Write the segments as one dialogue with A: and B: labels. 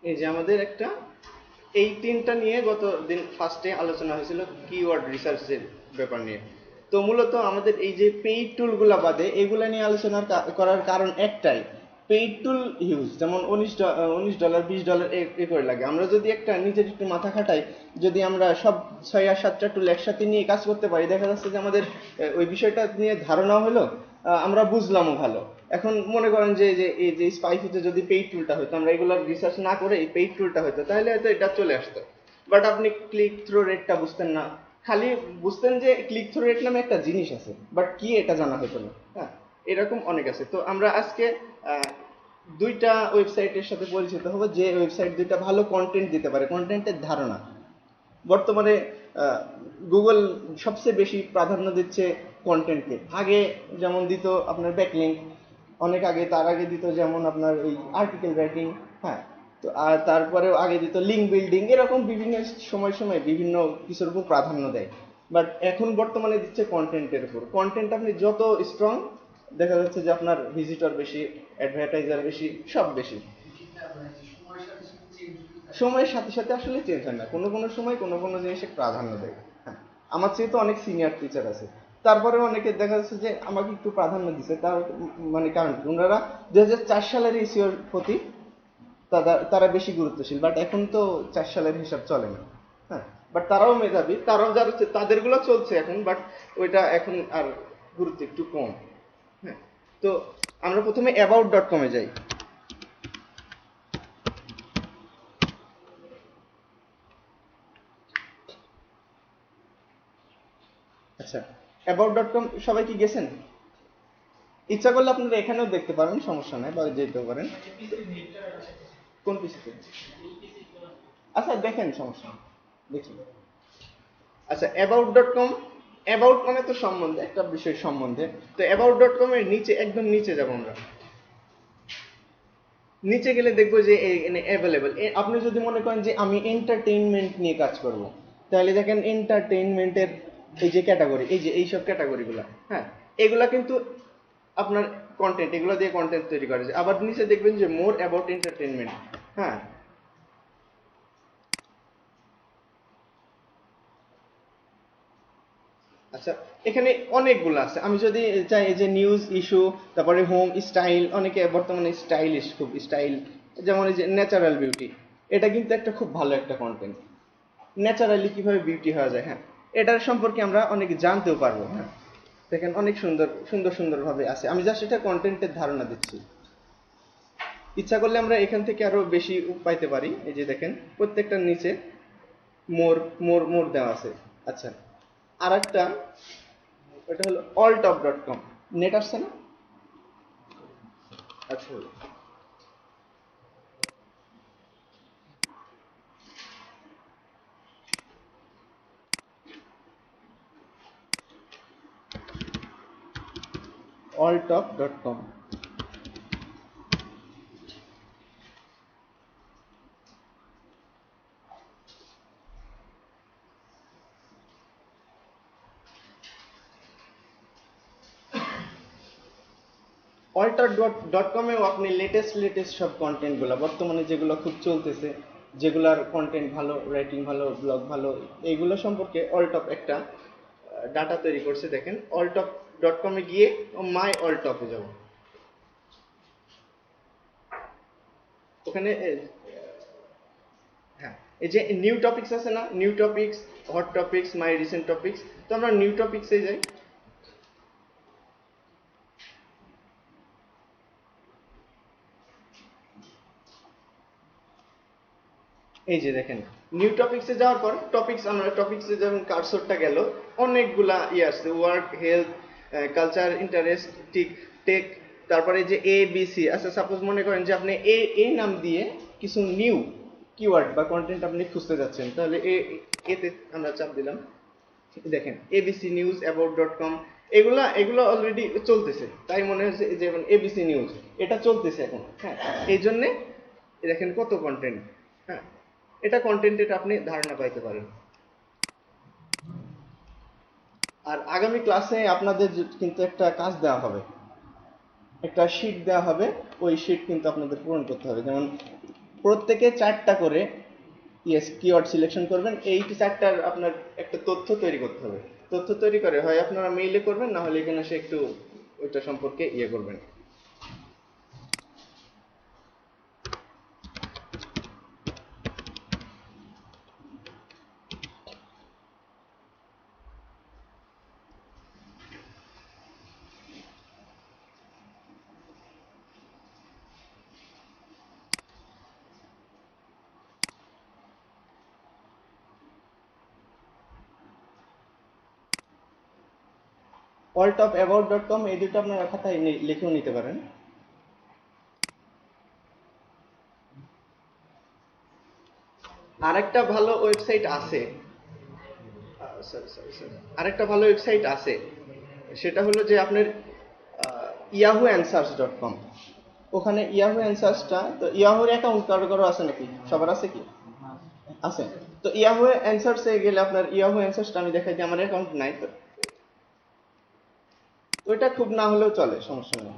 A: এই যে আমাদের একটা এই তিনটা নিয়ে গত দিন ফার্স্টে আলোচনা হয়েছিল কিওয়ার্ড রিসার্চের ব্যাপার নিয়ে। তো মূলত আমাদের এই যে পেইড টুলগুলা বাদে এগুলা নিয়ে আলোচনা করার কারণ একটাই, পেইড টুল ইউজ যেমন $19 $20 এ করে লাগে। আমরা যদি একটা নিজের একটু মাথা খাটাই, যদি আমরা সব 6 আর 7টা টুল একসাথে নিয়ে কাজ করতে পারি, দেখা যাচ্ছে যে আমাদের ওই বিষয়টা নিয়ে ধারণা হলো, আমরা বুঝলামও ভালো। এখন মনে করেন যে এই যে স্পাইসিতে যদি পেইড টুলটা হতো, আমরা এগুলোর রিসার্চ না করে এই পেইড টুলটা হতো, তাহলে হয়তো এটা চলে আসতো। বাট আপনি ক্লিক থ্রু রেটটা বুঝতেন না, খালি বুঝতেন যে ক্লিক থ্রু রেট নামে একটা জিনিস আছে, বাট কি এটা জানা হতো না। হ্যাঁ, এরকম অনেক আছে। তো আমরা আজকে দুইটা ওয়েবসাইটের সাথে পরিচিত হবো, যে ওয়েবসাইট দুইটা ভালো কন্টেন্ট দিতে পারে, কন্টেন্টের ধারণা। বর্তমানে গুগল সবচেয়ে বেশি প্রাধান্য দিচ্ছে কন্টেন্টকে। আগে যেমন দিত আপনার ব্যাকলিঙ্ক, অনেক আগে তার আগে দিত যেমন আপনার এই আর্টিকেল রাইটিং। হ্যাঁ, তো আর তারপরেও আগে দিত লিঙ্ক বিল্ডিং, এরকম বিভিন্ন সময় সময় বিভিন্ন কিছুর উপর প্রাধান্য দেয়। বাট এখন বর্তমানে দিচ্ছে কন্টেন্টের উপর। কন্টেন্ট আপনি যত স্ট্রং, দেখা যাচ্ছে যে আপনার ভিজিটর বেশি, অ্যাডভার্টাইজার বেশি, সব বেশি। সময়ের সাথে সাথে আসলে চেঞ্জ হয় না, কোনো কোনো সময় কোনো কোনো জিনিসে প্রাধান্য দেয়। হ্যাঁ, আমার চেয়ে তো অনেক সিনিয়র টিচার আছে, তারপরে অনেকে দেখা যাচ্ছে যে আমাকে একটু প্রাধান্য দিচ্ছে। তার মানে কারণ কি, ওনারা 2004 সালের এসিওর প্রতি তারা বেশি গুরুত্বশীল। বাট এখন তো 4 সালের হিসাব চলে না। হ্যাঁ, বাট তারাও মেধাবী, তারাও যারা তাদের গুলো চলছে এখন, বাট ওইটা এখন আর গুরুত্ব একটু কম। হ্যাঁ, তো আমরা প্রথমে about.com-এ যাই। আচ্ছা, about.com সবাই কি গেছেন? ইচ্ছা করলে আপনারা এখানেও দেখতে পারেন, সমস্যা নাই, বা যেতেও পারেন। কোন পিসিতে? আচ্ছা দেখেন, সমস্যা নেই, দেখি। আচ্ছা, about.com, অ্যাবাউট মানে তো সম্বন্ধে, একটা বিষয় সম্বন্ধে। তো about.com এর নিচে, একদম নিচে যাব আমরা। নিচে গেলে দেখবো যে এখানে অ্যাভেলেবল। আপনি যদি মনে করেন যে আমি এন্টারটেইনমেন্ট নিয়ে কাজ করব, তাহলে দেখেন এন্টারটেইনমেন্টের এই যে ক্যাটাগরি, এই যে এইসব ক্যাটাগরিগুলো, হ্যাঁ, এগুলা কিন্তু আপনার কন্টেন্ট, এগুলো দিয়ে কন্টেন্ট তৈরি করা যায়। আবার নিচে দেখবেন যে মোর অ্যাবাউট এন্টারটেইনমেন্ট। হ্যাঁ, আচ্ছা, এখানে অনেকগুলো আছে। আমি যদি চাই এই যে নিউজ, ইস্যু, তারপরে হোম, স্টাইল, অনেকে বর্তমানে স্টাইলিশ, খুব স্টাইল, যেমন এই যে ন্যাচারাল বিউটি, এটা কিন্তু একটা খুব ভালো একটা কন্টেন্ট। ন্যাচারালি কিভাবে বিউটি হওয়া যায়, হ্যাঁ, এটার সম্পর্কে আমরা অনেক জানতেও পারবো। হ্যাঁ, দেখেন অনেক সুন্দর সুন্দর সুন্দর ভাবে আছে। আমি জাস্ট এটা কন্টেন্টের ধারণা দিচ্ছি। ইচ্ছা করলে আমরা এখান থেকে আরো বেশি পাইতে পারি। এই যে দেখেন প্রত্যেকটার নিচে মোর মোর মোর দেওয়া আছে। আচ্ছা, আর একটা, ওটা হলো alltop.com। নেট আসছে না? আচ্ছা, alltop.com। alter.com-এও আপনি লেটেস্ট লেটেস্ট সব কন্টেন্টগুলো, বর্তমানে যেগুলো খুব চলতেছে, যেগুলার কন্টেন্ট ভালো, রাইটিং ভালো, ব্লগ ভালো, এইগুলো সম্পর্কে অলটপ একটা ডাটা তৈরি করছে। দেখেন alltop.com-এ গিয়ে মাই অলটপে যাব। ওখানে হ্যাঁ, এই যে নিউ টপিকস আছে না, নিউ টপিকস, হট টপিকস, মাই রিসেন্ট টপিকস, তো আমরা নিউ টপিকসে যাই। এই যে দেখেন নিউ টপিকসে যাওয়ার পর টপিকস, আমরা টপিকসে যেমন কার্সরটা গেল, অনেকগুলা ইয়ে আসছে, work, health, culture, interest, tick, tech, তারপরে যে এ বি সি। আচ্ছা, সাপোজ মনে করেন যে আপনি এই নাম দিয়ে কিছু নিউ কিওয়ার্ড বা কন্টেন্ট আপনি খুঁজতে যাচ্ছেন, তাহলে এতে আমরা চাপ দিলাম। দেখেন এবিসি নিউজ, অ্যাবাউট.কম, এগুলা এগুলো অলরেডি চলতেছে, তাই মনে হচ্ছে যেমন এবিসি নিউজ এটা চলতেছে এখন। হ্যাঁ, এই জন্যে দেখেন কত কন্টেন্ট। হ্যাঁ, এটা কন্টেন্টের আপনি ধারণা পাইতে পারেন। আর আগামী ক্লাসে আপনাদের কিন্তু একটা কাজ দেওয়া হবে, একটা শিট দেওয়া হবে। ওই শিট কিন্তু আপনাদের পূরণ করতে হবে। যেমন প্রত্যেকে 4টা করে কিওয়ার্ড সিলেকশন করবেন। এই 4টার আপনার একটা তথ্য তৈরি করতে হবে। তথ্য তৈরি করে হয় আপনারা মেইলে করবেন, না হলে এখানে এসে একটু ওইটা সম্পর্কে করবেন। alltopabout.com এই দুটো আপনারা খাতায় লিখেও নিতে পারেন। আরেকটা ভালো ওয়েবসাইট আছে, আরেকটা ভালো ওয়েবসাইট আছে, সেটা হলো যে আপনার yahooanswers.com। ওখানে ইয়াহু অ্যান্সার্সটা, তো ইয়াহুর অ্যাকাউন্ট কারো কারো আছে নাকি? সবার আছে কি? আছে। তো ইয়াহু অ্যান্সার্সে গেলে আপনার ইয়াহু অ্যান্সার্সটা আমি দেখাই যে আমার অ্যাকাউন্ট নাই, তো ওইটা খুব না হলেও চলে, সমস্যা নেই।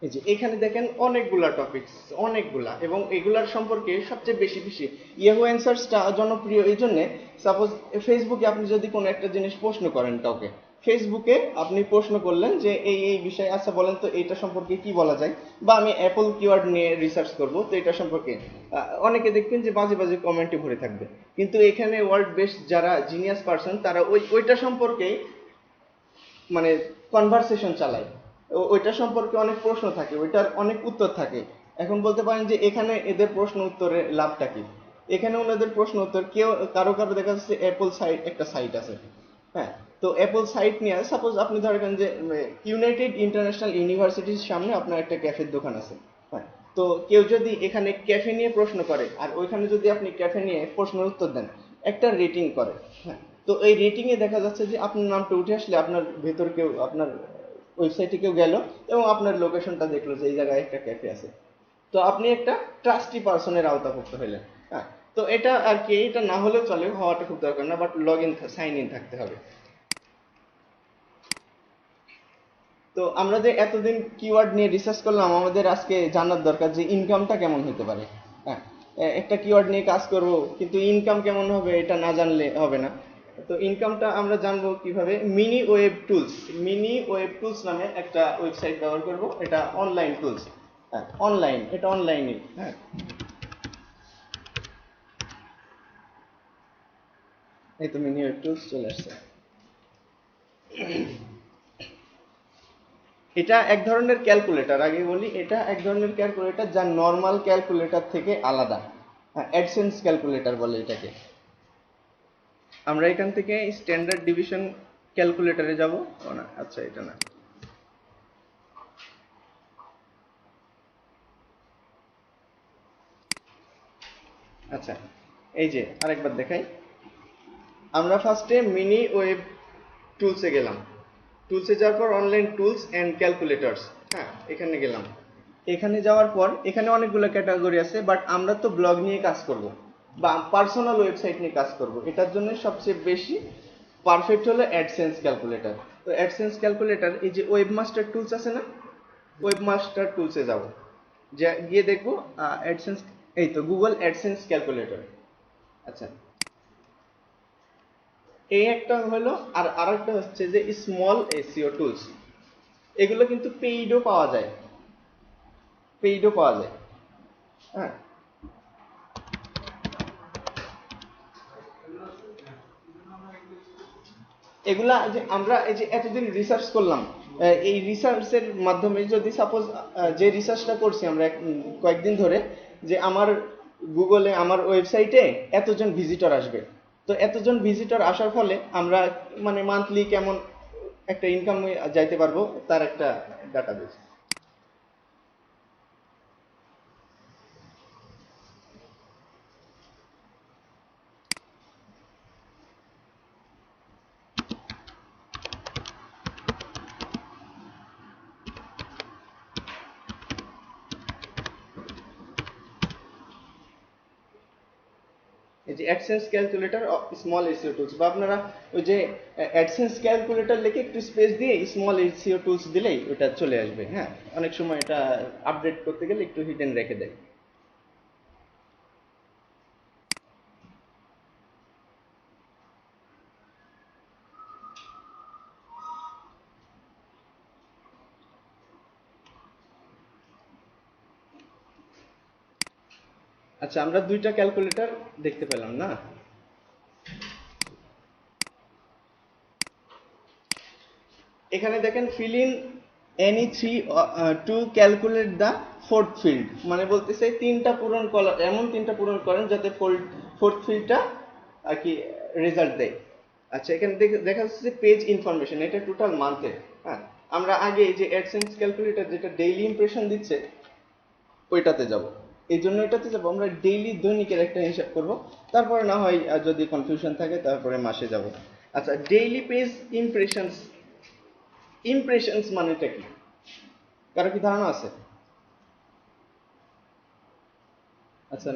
A: এই যে এখানে দেখেন অনেকগুলা টপিকস, অনেকগুলা, এবং এগুলার সম্পর্কে সবচেয়ে বেশি বেশি ইয়াহু অ্যান্সার্সটা জনপ্রিয় এই জন্যে, সাপোজ ফেসবুকে আপনি যদি কোনো একটা জিনিস প্রশ্ন করেন কাউকে, ফেসবুকে আপনি প্রশ্ন করলেন যে এই এই বিষয়ে, আচ্ছা বলেন তো এইটা সম্পর্কে কি বলা যায়, বা আমি অ্যাপল কিওয়ার্ড নিয়ে রিসার্চ করব, তো এটা সম্পর্কে অনেকে দেখবেন যে বাজে বাজে কমেন্টে ভরে থাকবে, কিন্তু এখানে ওয়ার্ল্ড বেস্ট যারা জিনিয়াস পারসন তারা ওইটা সম্পর্কে মানে কনভারসেশন চালায়। ওইটা সম্পর্কে অনেক প্রশ্ন থাকে, ওইটার অনেক উত্তর থাকে। এখন বলতে পারেন যে এখানে এদের প্রশ্ন উত্তরে লাভটা কি? এখানে ওনাদের প্রশ্ন উত্তর, কেউ কারো কারো দেখা যাচ্ছে অ্যাপল সাইট, একটা সাইট আছে, হ্যাঁ, তো অ্যাপল সাইট নিয়ে সাপোজ আপনি ধরেন যে ইউনাইটেড ইন্টারন্যাশনাল ইউনিভার্সিটির সামনে আপনার একটা ক্যাফের দোকান আছে, হ্যাঁ, তো কেউ যদি এখানে ক্যাফে নিয়ে প্রশ্ন করে আর ওইখানে যদি আপনি ক্যাফে নিয়ে প্রশ্নের উত্তর দেন, একটা রেটিং করে, হ্যাঁ, তো এই রেটিং এ দেখা যাচ্ছে যে আপনার নামটা উঠে আসলে আপনার ভেতর কেউ, আপনার ওয়েবসাইটে কেউ গেল এবং আপনার লোকেশনটা দেখলো যে এই জায়গায় একটা ক্যাফে আছে, তো আপনি একটা ট্রাস্টি পারসনের আওতাভুক্ত হইলেন, হ্যাঁ। তো এটা আর কি, এটা না হলেও চলে, হওয়াটা খুব দরকার না, but log in, sign in থাকতে হবে। তো আমরা যে এতদিন কিওয়ার্ড নিয়ে রিসার্চ করলাম, আমাদের আজকে জানার দরকার যে ইনকামটা কেমন হতে পারে, হ্যাঁ। একটা কিওয়ার্ড নিয়ে কাজ করব, কিন্তু ইনকাম কেমন হবে এটা না জানলে হবে না। তো ইনকামটা আমরা জানবো কিভাবে? Mini web tools, mini web tools নামে একটা ওয়েবসাইট ব্যবহার করব, এটা অনলাইন টুলস, হ্যাঁ, অনলাইন, এটা অনলাইনে, হ্যাঁ। এই তো মিনি ওয়েব টুলস চলে আসছে। এটা এক ধরনের ক্যালকুলেটর, আগে বলি, এটা এক ধরনের ক্যালকুলেটর যা নর্মাল ক্যালকুলেটর থেকে আলাদা। অ্যাডসেন্স ক্যালকুলেটর বলে এটাকে। আমরা এখান থেকে স্ট্যান্ডার্ড ডিভিশন ক্যালকুলেটরে যাব, ও না, আচ্ছা এটা না, আচ্ছা এই যে আরেকবার দেখাই। আমরা ফার্স্টে মিনি ওয়েব টুলসে গেলাম, টুলসে যাওয়ার পর অনলাইন টুলস অ্যান্ড ক্যালকুলেটরস, হ্যাঁ, এখানে গেলাম। এখানে যাওয়ার পর এখানে অনেকগুলো ক্যাটাগরি আছে, বাট আমরা তো ব্লগ নিয়ে কাজ করব বা পার্সোনাল ওয়েবসাইট নিয়ে কাজ করব, এটার জন্য সবচেয়ে বেশি পারফেক্ট হলো অ্যাডসেন্স ক্যালকুলেটর। তো অ্যাডসেন্স ক্যালকুলেটর, এই যে ওয়েবমাস্টার টুলস আছে না, ওয়েবমাস্টার টুলসে যাব, যা গিয়ে দেখবো অ্যাডসেন্স, এই তো গুগল অ্যাডসেন্স ক্যালকুলেটর, আচ্ছা, এই একটা হলো। আর আরেকটা হচ্ছে যে স্মল এসইও টুলস, এগুলো কিন্তু পেইডও পাওয়া যায়, পেইডও পাওয়া যায়, হ্যাঁ। এগুলা যে আমরা এই যে এতদিন রিসার্চ করলাম, এই রিসার্চের মাধ্যমে যদি সাপোজ যে রিসার্চটা করছি আমরা কয়েকদিন ধরে, যে আমার গুগলে, আমার ওয়েবসাইটে এতজন ভিজিটর আসবে, তো এতজন ভিজিটর আসার ফলে আমরা মানে মান্থলি কেমন একটা ইনকাম যাইতে পারবো, তার একটা ডাটাবেস। এই যে AdSense calculator small SEO tools, বা আপনারা ওই যে অ্যাডসেন্স ক্যালকুলেটর লিখে একটু স্পেস দিয়ে স্মল এসইও টুলস দিলেই ওটা চলে আসবে। হ্যাঁ, অনেক সময় এটা আপডেট করতে গেলে একটু হিডেন রেখে দেয়। আচ্ছা, আমরা দুইটা ক্যালকুলেটর দেখতে পেলাম না? এখানে দেখেন fill in any three to calculate the fourth field, মানে বলতেছে তিনটা পূরণ করা, এমন তিনটা পূরণ করেন যাতে ফোর্থ ফিল্ডটা আর কি রেজাল্ট দেয়। আচ্ছা, এখানে দেখা যাচ্ছে যে পেজ ইনফরমেশন, এটা টোটাল মান্থের। হ্যাঁ, আমরা আগে এই যে অ্যাডসেন্স ক্যালকুলেটর যেটা ডেইলি ইমপ্রেশন দিচ্ছে ওইটাতে যাব। এই জন্য এটাতে যাব, আমরা ডেইলি দৈনিকের একটা হিসাব করব, তারপরে না হয় যদি কনফিউশন থাকে তারপরে মাসে যাব। আচ্ছা, ডেইলি পেজ ইমপ্রেশনস, ইমপ্রেশনস মানেটা কি, কারো কি ধারণা আছে? আচ্ছা,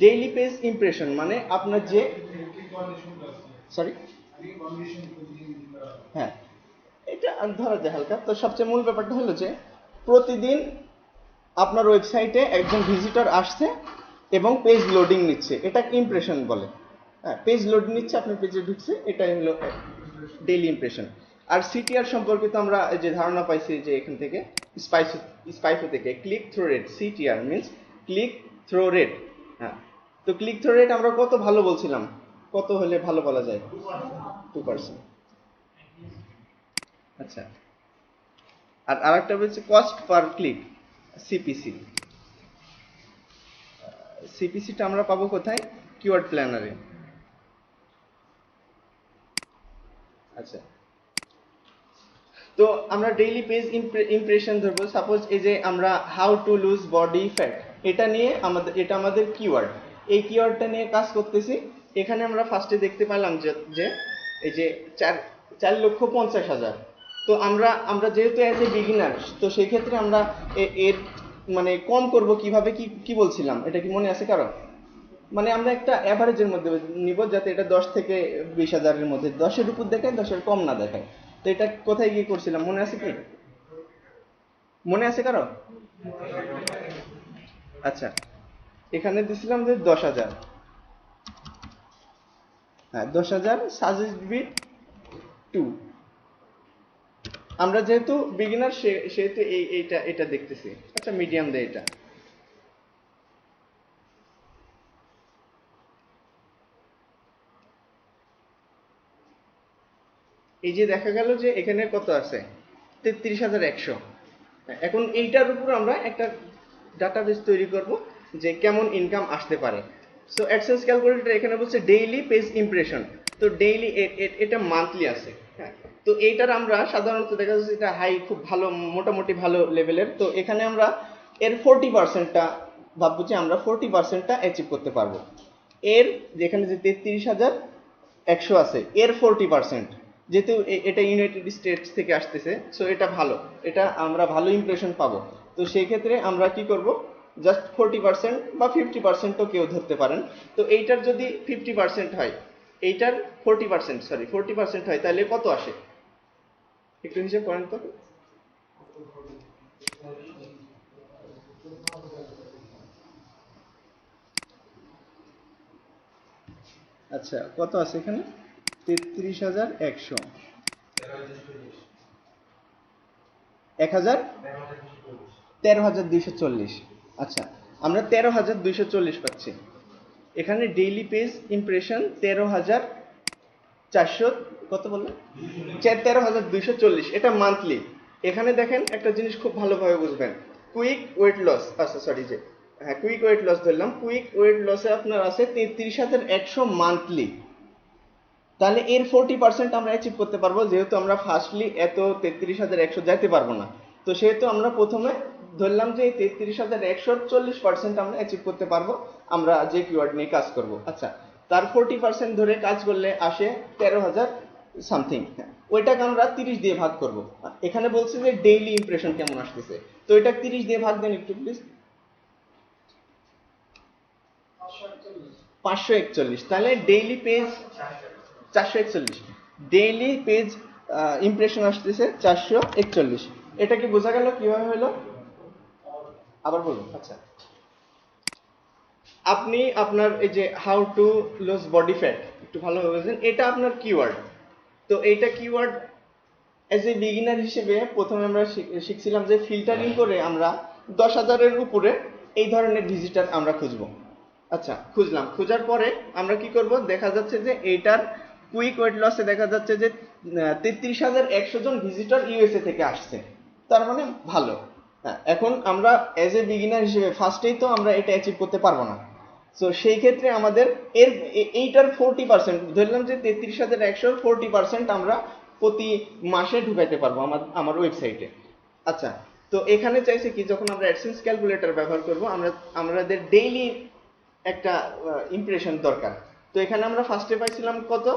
A: ডেইলি পেজ ইমপ্রেশন মানে আপনার যে, সরি, হ্যাঁ এটা ধরা যায় হালকা। তো সবচেয়ে মূল ব্যাপারটা হলো যে প্রতিদিন আপনার ওয়েবসাইটে একজন ভিজিটর আসছে এবং পেজ লোডিং নিচ্ছে, এটা ইমপ্রেশন বলে। হ্যাঁ, পেজ লোড নিচ্ছে, আপনার পেজে ঢুকছে, এটাই হলো ডেইলি ইমপ্রেশন। আর সিটিআর সম্পর্কে তো আমরা যে ধারণা পাইছি যে এখান থেকে স্পাইফো থেকে, click through rate, CTR means click through rate. হ্যাঁ, তো ক্লিক থ্রু রেট আমরা কত ভালো বলছিলাম, কত হলে ভালো বলা যায়? 2%। আচ্ছা, আর আরেকটা হচ্ছে কস্ট পার ক্লিক, সিপিসি। সিপিসিটা আমরা পাবো কোথায়? কিওয়ার্ড প্ল্যানারে। আচ্ছা, তো আমরা ডেইলি পেজ ইমপ্রেশন ধরবো। সাপোজ এই যে আমরা how to lose body fat, এটা নিয়ে আমাদের, এটা আমাদের কিওয়ার্ড, এই কিওয়ার্ডটা নিয়ে কাজ করতেছি। এখানে আমরা ফার্স্টে দেখতে পেলাম যে এই যে 4,50,000। তো আমরা যেহেতু অ্যাজ এ বিগিনার, তো সেই ক্ষেত্রে আমরা এর মানে কম করব কিভাবে, কি বলছিলাম, এটা কি মনে আছে কারো? মানে আমরা একটা অ্যাভারেজের মধ্যে নিব, যাতে এটা 10 থেকে 20,000-এর মধ্যে, 10-এর উপর দেখায়, 10-এর কম না দেখায়। তো এটা কোথায় গিয়ে করছিলাম মনে আছে কি? মনে আছে কারো? আচ্ছা, এখানে দিছিলাম যে 10,000। হ্যাঁ, 10,000 সাজেস্ট বিট 2। আমরা যেহেতু বিগিনার সেহেতু এটা দেখতেছি। আচ্ছা, মিডিয়াম দেয় এটা। এই যে দেখা গেল যে এখানে কত আছে, 33,100। এখন এইটার উপর আমরা একটা ডাটাবেস তৈরি করব যে কেমন ইনকাম আসতে পারে। সো অ্যাডসেন্স ক্যালকুলেটর এখানে বলছে ডেইলি পেজ ইমপ্রেশন, তো ডেইলি এটা মান্থলি আছে। হ্যাঁ, তো এইটার আমরা সাধারণত দেখা যাচ্ছে এটা হাই, খুব ভালো, মোটামুটি ভালো লেভেলের। তো এখানে আমরা এর 40%টা ভাববো যে আমরা 40%টা অ্যাচিভ করতে পারবো। এর যেখানে যে 33,100 আছে, এর 40%, যেহেতু এটা ইউনাইটেড স্টেটস থেকে আসতেছে, সো এটা ভালো, এটা আমরা ভালো ইমপ্রেশন পাবো। তো সেই ক্ষেত্রে আমরা কি করব, জাস্ট 40% বা 50%ও কেউ ধরতে পারেন। তো এইটার যদি 50% হয়, এইটার 40% হয়, তাহলে কত আসে একটু হিসাব করেন তো। আচ্ছা, কত আছে এখানে? 33,100, 1,000, 13,240। আচ্ছা, আমরা 13,240 পাচ্ছি। এখানে ডেইলি পেজ ইমপ্রেশন 13,400, কত বললেন? 13,240, এটা মান্থলি। এখানে দেখেন একটা জিনিস খুব ভালোভাবে বুঝবেন, কুইক ওয়েট লস, আচ্ছা সরি, যে হ্যাঁ কুইক ওয়েট লস ধরলাম, কুইক ওয়েট লসে আপনার আছে 33,100 মান্থলি। তাহলে এর 40% আমরা অ্যাচিভ করতে পারবো, যেহেতু আমরা ফার্স্টলি এত 33,100 যাইতে পারবো না। তো সেহেতু আমরা প্রথমে ধরলাম যে এই 33,100 40% আমরা অ্যাচিভ করতে পারবো, আমরা যে কিওয়ার্ড নিয়ে কাজ করব। আচ্ছা, তার 40% ধরে কাজ করলে আসে 13,000 সামথিং। ওইটাকে আমরা 30 দিয়ে ভাগ করব। এখানে বলছে যে ডেইলি ইমপ্রেশন কেমন আসতেছে, তো এটা 30 দিয়ে ভাগ দেন একটু প্লিজ। 541, তাহলে daily page 441, daily page impression আসতেছে 441। এটা কি বোঝা গেল কিভাবে হলো? আবার বলুন। আচ্ছা, আপনি আপনার এই যে how to lose body fat একটু ভালোভাবে বুঝেন, এটা আপনার কিওয়ার্ড। তো এইটা কিওয়ার্ড এজ এ বিগিনার হিসেবে প্রথমে আমরা শিখছিলাম যে ফিল্টারিং করে আমরা 10,000-এর উপরে এই ধরনের ভিজিটার আমরা খুঁজবো। আচ্ছা, খুঁজলাম, খোঁজার পরে আমরা কি করব, দেখা যাচ্ছে যে এইটার কুইক ওয়েট লসে দেখা যাচ্ছে যে 33,100 জন ভিজিটর ইউএসএ থেকে আসছে, তার মানে ভালো। হ্যাঁ, এখন আমরা এজ এ বিগিনার হিসেবে ফার্স্টেই তো আমরা এটা অ্যাচিভ করতে পারবো না। সো সেই ক্ষেত্রে আমাদের এইটার 40% ধরলাম যে 33,100 40% আমরা প্রতি মাসে ঢুকাইতে পারবো আমার ওয়েবসাইটে। আচ্ছা, তো এখানে চাইছে কি, যখন আমরা অ্যাডসেন্স ক্যালকুলেটর ব্যবহার করব, আমাদের ডেইলি একটা ইমপ্রেশন দরকার। তো এখানে আমরা ফার্স্টে পাইছিলাম কত,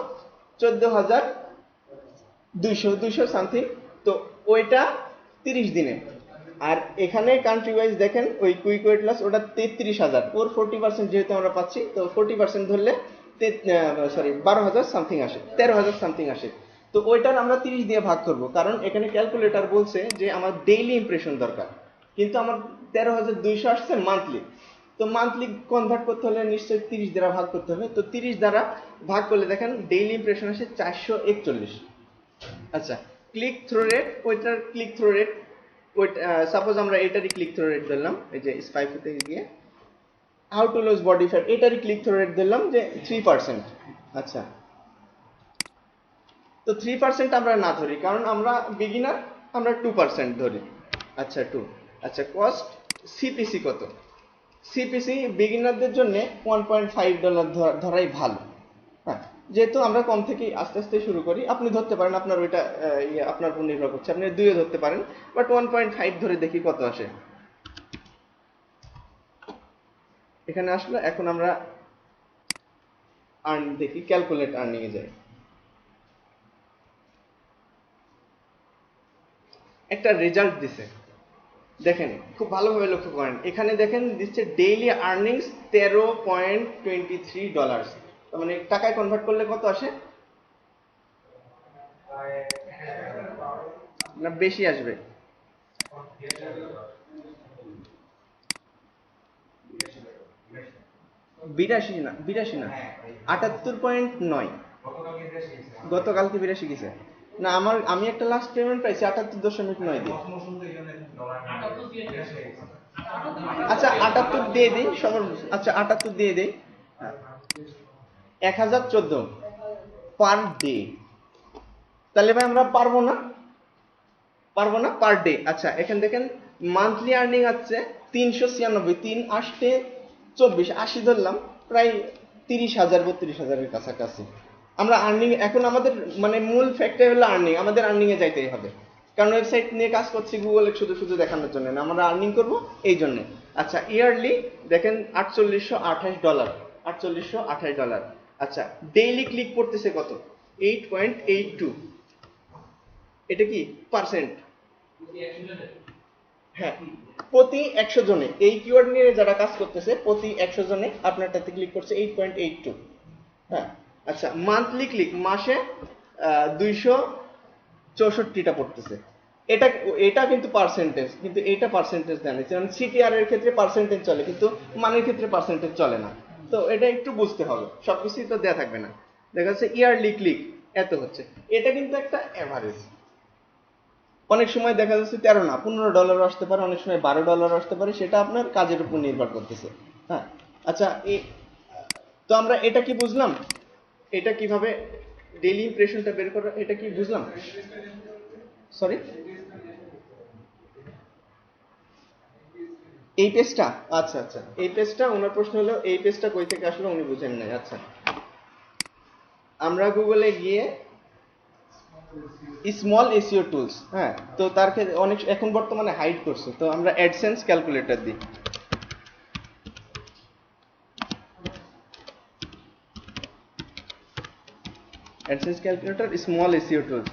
A: 14,200 সামথিং। তো ওইটা 30 দিনে। আর এখানে কান্ট্রি ওয়াইজ দেখেন ওই কুইক ওয়েট লস ওটা 33,000, ওর 40% যেহেতু আমরা পাচ্ছি, তো 40% ধরলে 12,000 সামথিং আসে, 13,000 সামথিং আসে। তো ওইটার আমরা 30 দিয়ে ভাগ করব, কারণ এখানে ক্যালকুলেটর বলছে যে আমার ডেইলি ইমপ্রেশন দরকার, কিন্তু আমার 13,200 আসছে মান্থলি। তো মান্থলি কনভার্ট করতে হলে নিশ্চয়ই 30 দ্বারা ভাগ করতে হবে। তো 30 দ্বারা ভাগ করলে দেখেন ডেইলি ইমপ্রেশন আসে 441। আচ্ছা, ক্লিক থ্রু রেট, ওইটার ক্লিক থ্রু রেট, সাপোজ আমরা এটারই ক্লিক থ্রু রেট দিলাম, এই যে স্পাইফু থেকে গিয়ে how to lose body fat, এটারই ক্লিক থ্রু রেট দিলাম যে 3%। আচ্ছা, তো 3% আমরা না ধরি, কারণ আমরা বিগিনার, আমরা 2% ধরি। আচ্ছা, 2। আচ্ছা, কস্ট সিপিসি কত? সিপিসি বিগিনারদের জন্য $1.5 ধরাই ভালো। হ্যাঁ, যেহেতু আমরা কম থেকে আস্তে আস্তে শুরু করি, আপনি ধরতে পারেন, আপনার ওইটা আপনার উপর নির্ভর করছে, আপনি 2 ধরতে পারেন, বাট 1.5 ধরে দেখি কত আসে। এখানে আসলো, এখন আমরা আর্ন দেখি, ক্যালকুলেট আর্নিং এ যাই। একটা রেজাল্ট দিছে, দেখেন খুব ভালোভাবে লক্ষ্য করেন, এখানে দেখেন দিচ্ছে ডেইলি আর্নিংস $13.23, তার মানে টাকায় কনভার্ট করলে কত আসে? না বেশি আসবে? 82 না, 82 না, 78.9। গতকালকে 82 গেছে না, আমি একটা লাস্ট পেমেন্ট পাইছি 78.9 দিয়ে। আচ্ছা, 78 দিয়ে দিই সবার। আচ্ছা, 78 দিয়ে দিই। 1014 পার ডে। তাহলে ভাই আমরা পারবো না, পার ডে। আচ্ছা, এখানে দেখেন মান্থলি আর্নিং আছে 396, 3 আসতে 24, 80 ধরলাম, প্রায় 30,000 32,000-এর কাছাকাছি আমরা আর্নিং। এখন আমাদের মানে মূল ফ্যাক্টর হলো আর্নিং, আমাদের আর্নিং এ যাইতেই হবে, কারণ ওয়েবসাইট নিয়ে কাজ করছি গুগলে শুধু শুধু দেখানোর জন্য না, আমরা আর্নিং করব এই জন্য। আচ্ছা, ইয়ারলি দেখেন $48, $48. আচ্ছা, ডেইলি ক্লিক করতেছে কত? 8.82। এটা কি পার্সেন্ট? হ্যাঁ, প্রতি 100 জনে, এই কিওয়ার্ড নিয়ে যারা কাজ করতেছে প্রতি 100 জনে আপনারটাতে ক্লিক করছে 8.82। হ্যাঁ, আচ্ছা, মান্থলি ক্লিক মাসে 264টা পড়তেছে। এটা এটা কিন্তু পার্সেন্টেজ, কিন্তু এটা পার্সেন্টেজ দেয় না, যেমন সিটিআর এর ক্ষেত্রে পার্সেন্টেজ চলে, কিন্তু মানের ক্ষেত্রে পার্সেন্টেজ চলে না। তো এটা একটু বুঝতে হবে, সবকিছুই তো দেয়া থাকবে না। দেখা যাচ্ছে ইয়ারলি ক্লিক এত হচ্ছে, এটা কিন্তু একটা এভারেজ। অনেক সময় দেখা যাচ্ছে 13 না $15 আসতে পারে, অনেক সময় $12 আসতে পারে, সেটা আপনার কাজের উপর নির্ভর করতেছে। হ্যাঁ, আচ্ছা, তো আমরা এটা কি বুঝলাম, এটা কিভাবে ডেইলি ইমপ্রেশনটা বের করা, এটা কি বুঝলাম? সরি, এই পেজটা? আচ্ছা আচ্ছা, এই পেজটা, ওনার প্রশ্ন হলো এই পেজটা কই থেকে আসলো, উনি বুঝেন নাই। আচ্ছা, আমরা গুগলে গিয়ে স্মল এসইও টুলস, হ্যাঁ, তো তার ক্ষেত্রে অনেক এখন বর্তমানে হাইড করছে, তো আমরা অ্যাডসেন্স ক্যালকুলেটর দিই। AdSense calculator small SEO tools,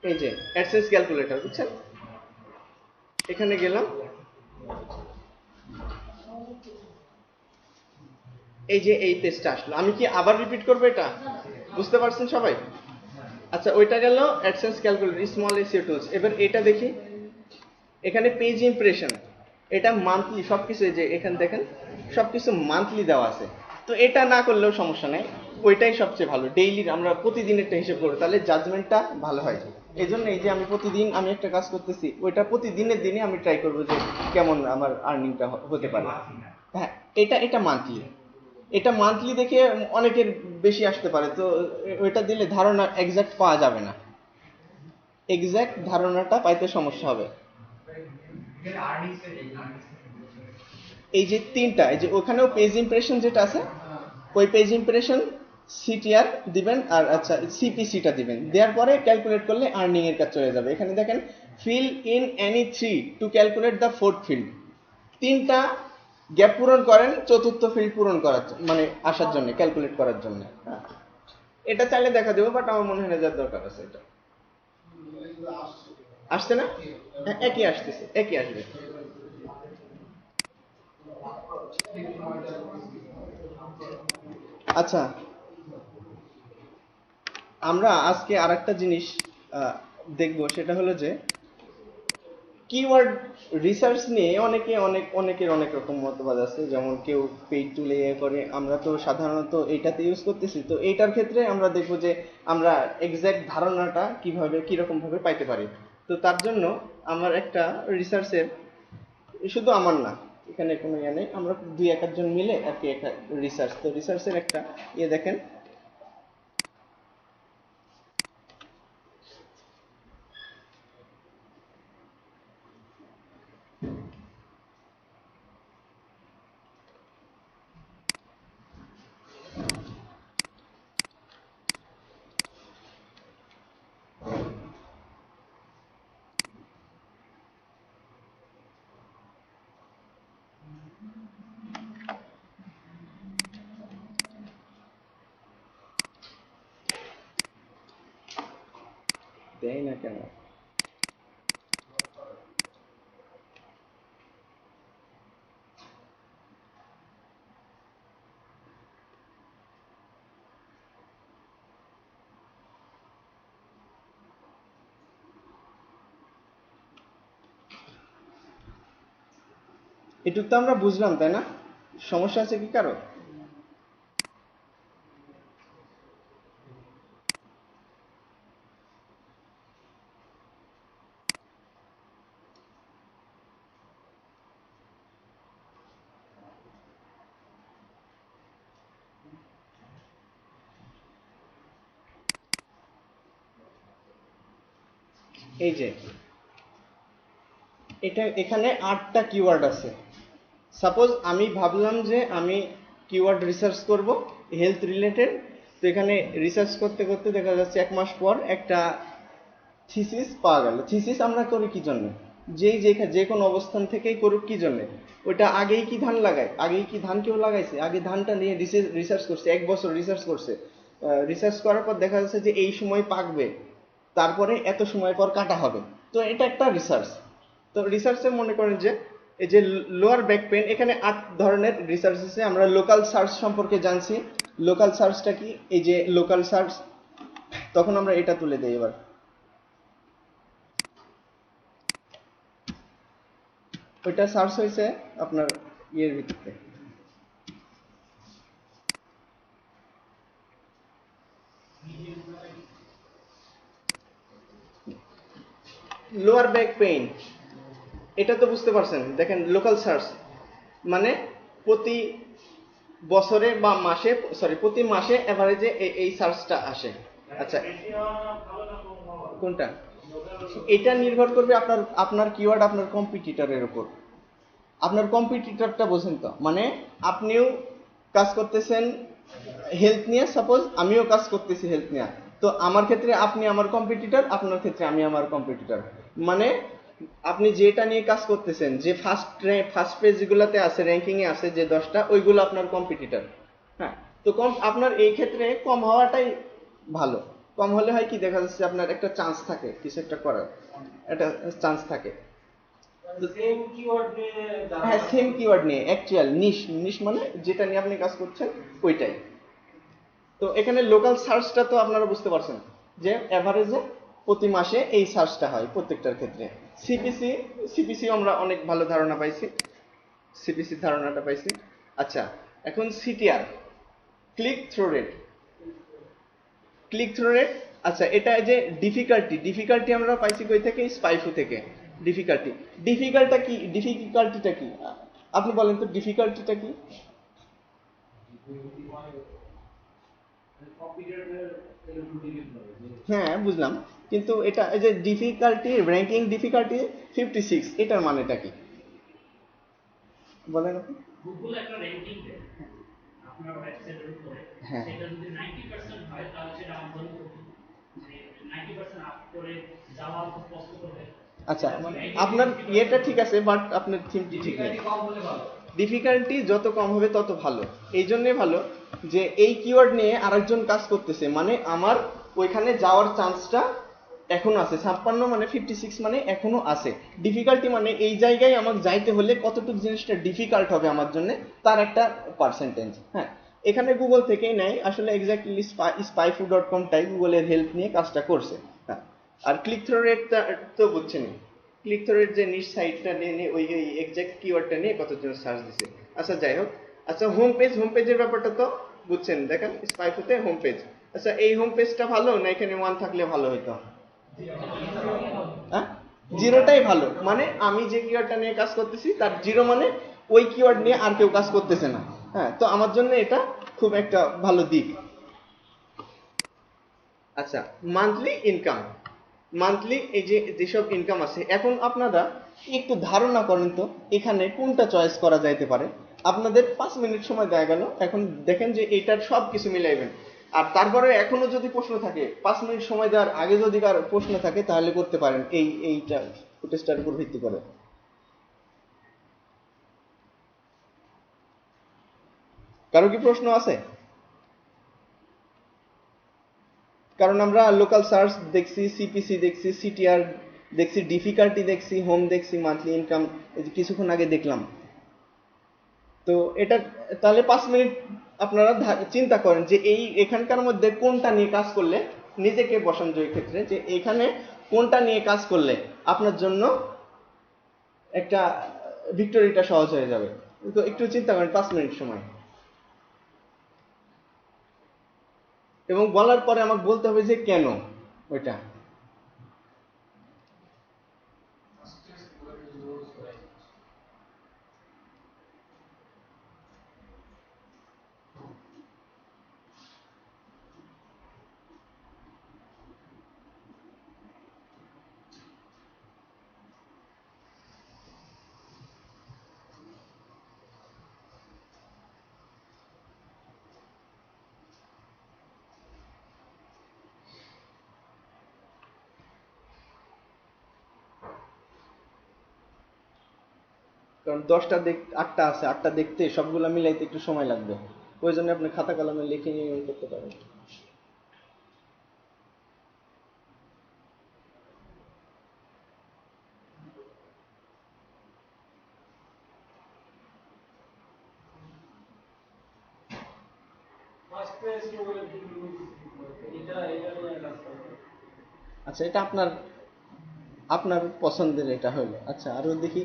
A: এই যে অ্যাডসেন্স ক্যালকুলেটর, বুঝছেন? এখানে গেলাম, এই যে এই পেজটা আসলো। আমি কি আবার রিপিট করবো? এটা বুঝতে পারছেন সবাই? আচ্ছা, ওইটা গেল AdSense calculator, small SEO tools. এবার এটা দেখি, এখানে পেজ ইমপ্রেশন, এটা মান্থলি সবকিছু, এই যে এখানে দেখেন সবকিছু মান্থলি দেওয়া আছে। তো এটা না করলেও সমস্যা নাই, ওইটাই সবচেয়ে ভালো। ডেইলি আমরা প্রতিদিনেরটা হিসেব করবো, তাহলে জাজমেন্টটা ভালো হয়। এই জন্য এই যে আমি প্রতিদিন আমি একটা কাজ করতেছি, ওইটা প্রতিদিনের দিনে আমি ট্রাই করবো যে কেমন আমার আর্নিংটা হতে পারে। হ্যাঁ, এটা এটা মান্থলি, এটা মান্থলি দেখে অনেকের বেশি আসতে পারে, তো ওইটা দিলে ধারণা এক্সাক্ট পাওয়া যাবে না, এক্সাক্ট ধারণাটা পাইতে সমস্যা হবে। এই যে তিনটা, এই যে ওখানেও পেজ ইমপ্রেশন যেটা আছে, ওই পেজ ইমপ্রেশন সিটিআর দিবেন, আর আচ্ছা সিপিসিটা দিবেন, দেওয়ার পরে ক্যালকুলেট করলে আর্নিং এর কাজ চলে যাবে। এখানে দেখেন fill in any three to calculate the fourth field, তিনটা গ্যাপ পূরণ করেন চতুর্থ ফিল্ড পূরণ করার মানে আসার জন্য, ক্যালকুলেট করার জন্য। এটা চাইলে দেখা দেবো, বাট আমার মনে হয় না যার দরকার আছে। এটা আসছে না? হ্যাঁ, একই আসতেছে, একই আসবে। আচ্ছা, আমরা আজকে আরেকটা জিনিস দেখব, সেটা হলো যে কিওয়ার্ড রিসার্চ নিয়ে অনেকের অনেক রকম মতবাদ আছে। যেমন কেউ পেইড টুলে করে, আমরা তো সাধারণত এইটাতে ইউজ করতেছি। তো এইটার ক্ষেত্রে আমরা দেখবো যে আমরা এক্সাক্ট ধারণাটা কিরকম ভাবে পাইতে পারি। তো তার জন্য আমার একটা রিসার্চের, শুধু আমার না, এখানে কোনো ইয়ে নেই, আমরা দুই এক একজন মিলে আর কি একটা রিসার্চ, তো রিসার্চের একটা ইয়ে দেখেন। দেয় না কেন? এটুক তো আমরা বুঝলাম, তাই না? সমস্যা আছে কি কারো? এই যে এটা, এখানে 8টা কিওয়ার্ড আছে। সাপোজ আমি ভাবলাম যে আমি কিওয়ার্ড রিসার্চ করব হেলথ রিলেটেড, তো এখানে রিসার্চ করতে করতে দেখা যাচ্ছে 1 মাস পর একটা থিসিস পাওয়া গেল। থিসিস আমরা করি কি জন্য? যে কোনো অবস্থান থেকেই করুক কি জন্য, ওইটা আগেই কি ধান লাগায়, আগেই কি ধান কেউ লাগাইছে? আগে ধানটা নিয়ে রিসার্চ করছে, 1 বছর রিসার্চ করছে। রিসার্চ করার পর দেখা যাচ্ছে যে এই সময় পাকবে, তারপরে এত সময় পর কাটা হবে। তো এটা একটা রিসার্চ। তো রিসার্চে মনে করেন যে এই যে লোয়ার ব্যাক পেন, এখানে 8 ধরনের রিসার্চ আছে। আমরা লোকাল সার্চ সম্পর্কে জানছি। লোকাল সার্চটা কি? এই যে লোকাল সার্চ, তখন আমরা এটা তুলে দেই। এবার ওইটা সার্চ হয়েছে আপনার ইয়ের ভিত্তিতে। লোয়ার ব্যাক পেইন, এটা তো বুঝতে পারছেন। দেখেন লোকাল সার্চ মানে প্রতি বছরে বা মাসে, সরি প্রতি মাসে এভারেজে এই সার্চটা আসে। আচ্ছা, কোনটা? এটা নির্ভর করবে আপনার আপনার কিওয়ার্ড আপনার কম্পিটিটরের উপর। আপনার কম্পিটিটরটা বোঝেন তো, মানে আপনিও কাজ করতেছেন হেলথ নিয়ে, সাপোজ আমিও কাজ করতেছি হেলথ নিয়ে। তো আমার ক্ষেত্রে আপনি আমার কম্পিটিটর, আপনার ক্ষেত্রে আমি আমার কম্পিটিটর। মানে আপনি যেটা নিয়ে কাজ করতেছেন, যে ফার্স্ট পেজগুলোতে আছে, র্যাঙ্কিং এ আছে যে 10টা, ওইগুলো আপনার কম্পিটিটর। হ্যাঁ, তো কম আপনার এই ক্ষেত্রে কম হওয়াটাই ভালো। কম হলে হয় কি, দেখা যাচ্ছে আপনার একটা চান্স থাকে কিছু একটা করার, একটা চান্স থাকে। হ্যাঁ, সেম কিওয়ার্ড নিয়ে অ্যাকচুয়াল নিশ, নিশ মানে যেটা নিয়ে আপনি কাজ করছেন ওইটাই। তো এখানে লোকাল সার্চটা তো আপনারা বুঝতে পারছেন যে এভারেজে প্রতি মাসে এই সার্চটা হয় প্রত্যেকটার ক্ষেত্রে। সিপিসি, সিপিসি আমরা অনেক ভালো ধারণা পাইছি, সিপিসি ধারণাটা পাইছি। আচ্ছা, এখন CTR, click through rate. Click through rate, আচ্ছা এটা যে ডিফিকাল্টি, ডিফিকাল্টি আমরা পাইছি কই থেকে? স্পাইফু থেকে। ডিফিকাল্টি, ডিফিকাল্টটা কি, ডিফিকাল্টিটা কি আপনি বলেন তো, ডিফিকাল্টিটা কি? হ্যাঁ বুঝলাম, কিন্তু এটা এই যে ডিফিকাল্টি, র্যাঙ্কিং ডিফিকাল্টি 56, এটার মানেটা কি বলেন আপনি?
B: গুগল একটা র্যাঙ্কিং দেয় আপনার ওয়েবসাইটের উপরে,
A: হ্যাঁ
B: সেটা যদি 90% হয় তাহলে সেটা আমার জন্য মানে 90% আপ করে যাওয়া খুব কষ্টকর হয়।
A: আচ্ছা, আপনার ইয়েটা ঠিক আছে, বাট আপনার থিমটি ঠিক নেই। ডিফিকাল্টি যত কম হবে তত ভালো। এই জন্যে ভালো যে এই কিওয়ার্ড নিয়ে আরেকজন কাজ করতেছে, মানে আমার ওইখানে যাওয়ার চান্সটা এখনো আছে। 56 মানে 56 মানে এখনো আছে। ডিফিকাল্টি মানে এই জায়গায় আমাকে যাইতে হলে কতটুকু জিনিসটা ডিফিকাল্ট হবে আমার জন্য, তার একটা পার্সেন্টেজ। হ্যাঁ, এখানে গুগল থেকেই নেয় আসলে, এক্স্যাক্টলি spyfu.com-টাই গুগলের হেল্প নিয়ে কাজটা করছে। হ্যাঁ, আর ক্লিক থ্রু রেট তো বুঝছেনই, ক্লিক থ্রু রেট যে নিশ সাইটটা নিয়ে ওই এক্সাক্ট কিওয়ার্ডটা নিয়ে কতজন সার্চ দিছে। আচ্ছা যাই হোক, আচ্ছা হোম পেজ, হোম পেজের ব্যাপারটা তো বুঝছেন, দেখেন স্পাইফুতে হোম পেজ। আচ্ছা এই হোম পেজটা ভালো না এখানে 1 থাকলে ভালো হতো? হ্যাঁ, জিরোটাই ভালো, মানে আমি যে কিওয়ার্ডটা নিয়ে কাজ করতেছি তার জিরো মানে ওই কিওয়ার্ড নিয়ে আর কেউ কাজ করতেছে না। হ্যাঁ, তো আমার জন্য এটা খুব একটা ভালো দিক। আচ্ছা, মান্থলি ইনকাম, মান্থলি এই যে যেসব ইনকাম আছে, এখন আপনারা একটু ধারণা করেন তো এখানে কোনটা চয়েস করা যাইতে পারে। আপনাদের 5 মিনিট সময় দেয়া গেল, এখন দেখেন যে এইটার সব কিছু মিলাইবেন। আর তারপরে এখনো যদি প্রশ্ন থাকে, 5 মিনিট সময় দেওয়ার আগে যদি কার প্রশ্ন থাকে তাহলে করতে পারেন এইটা ফুটেজটার উপর ভিত্তি করে। কারো কি প্রশ্ন আছে? কারণ আমরা লোকাল সার্চ দেখছি, সিপিসি দেখছি, সিটিআর দেখছি, ডিফিকাল্টি দেখছি, হোম দেখছি, মান্থলি ইনকাম কিছুক্ষণ আগে দেখলাম। তো এটা তাহলে 5 মিনিট আপনারা চিন্তা করেন যে এই এখানকার মধ্যে কোনটা নিয়ে কাজ করলে, নিজেকে বসান যে ক্ষেত্রে যে এখানে কোনটা নিয়ে কাজ করলে আপনার জন্য একটা ভিক্টোরিটা সহজ হয়ে যাবে। তো একটু চিন্তা করেন 5 মিনিট সময়, এবং বলার পরে আমাকে বলতে হবে যে কেন ওইটা। কারণ 10টা 8টা আছে, 8টা দেখতে সবগুলা মিলাইতে একটু সময় লাগবে। ওই জন্য আপনি খাতা কলমে লিখে নিয়ে করতে পারেন। আচ্ছা, এটা আপনার আপনার পছন্দের এটা হলো। আচ্ছা আরো দেখি,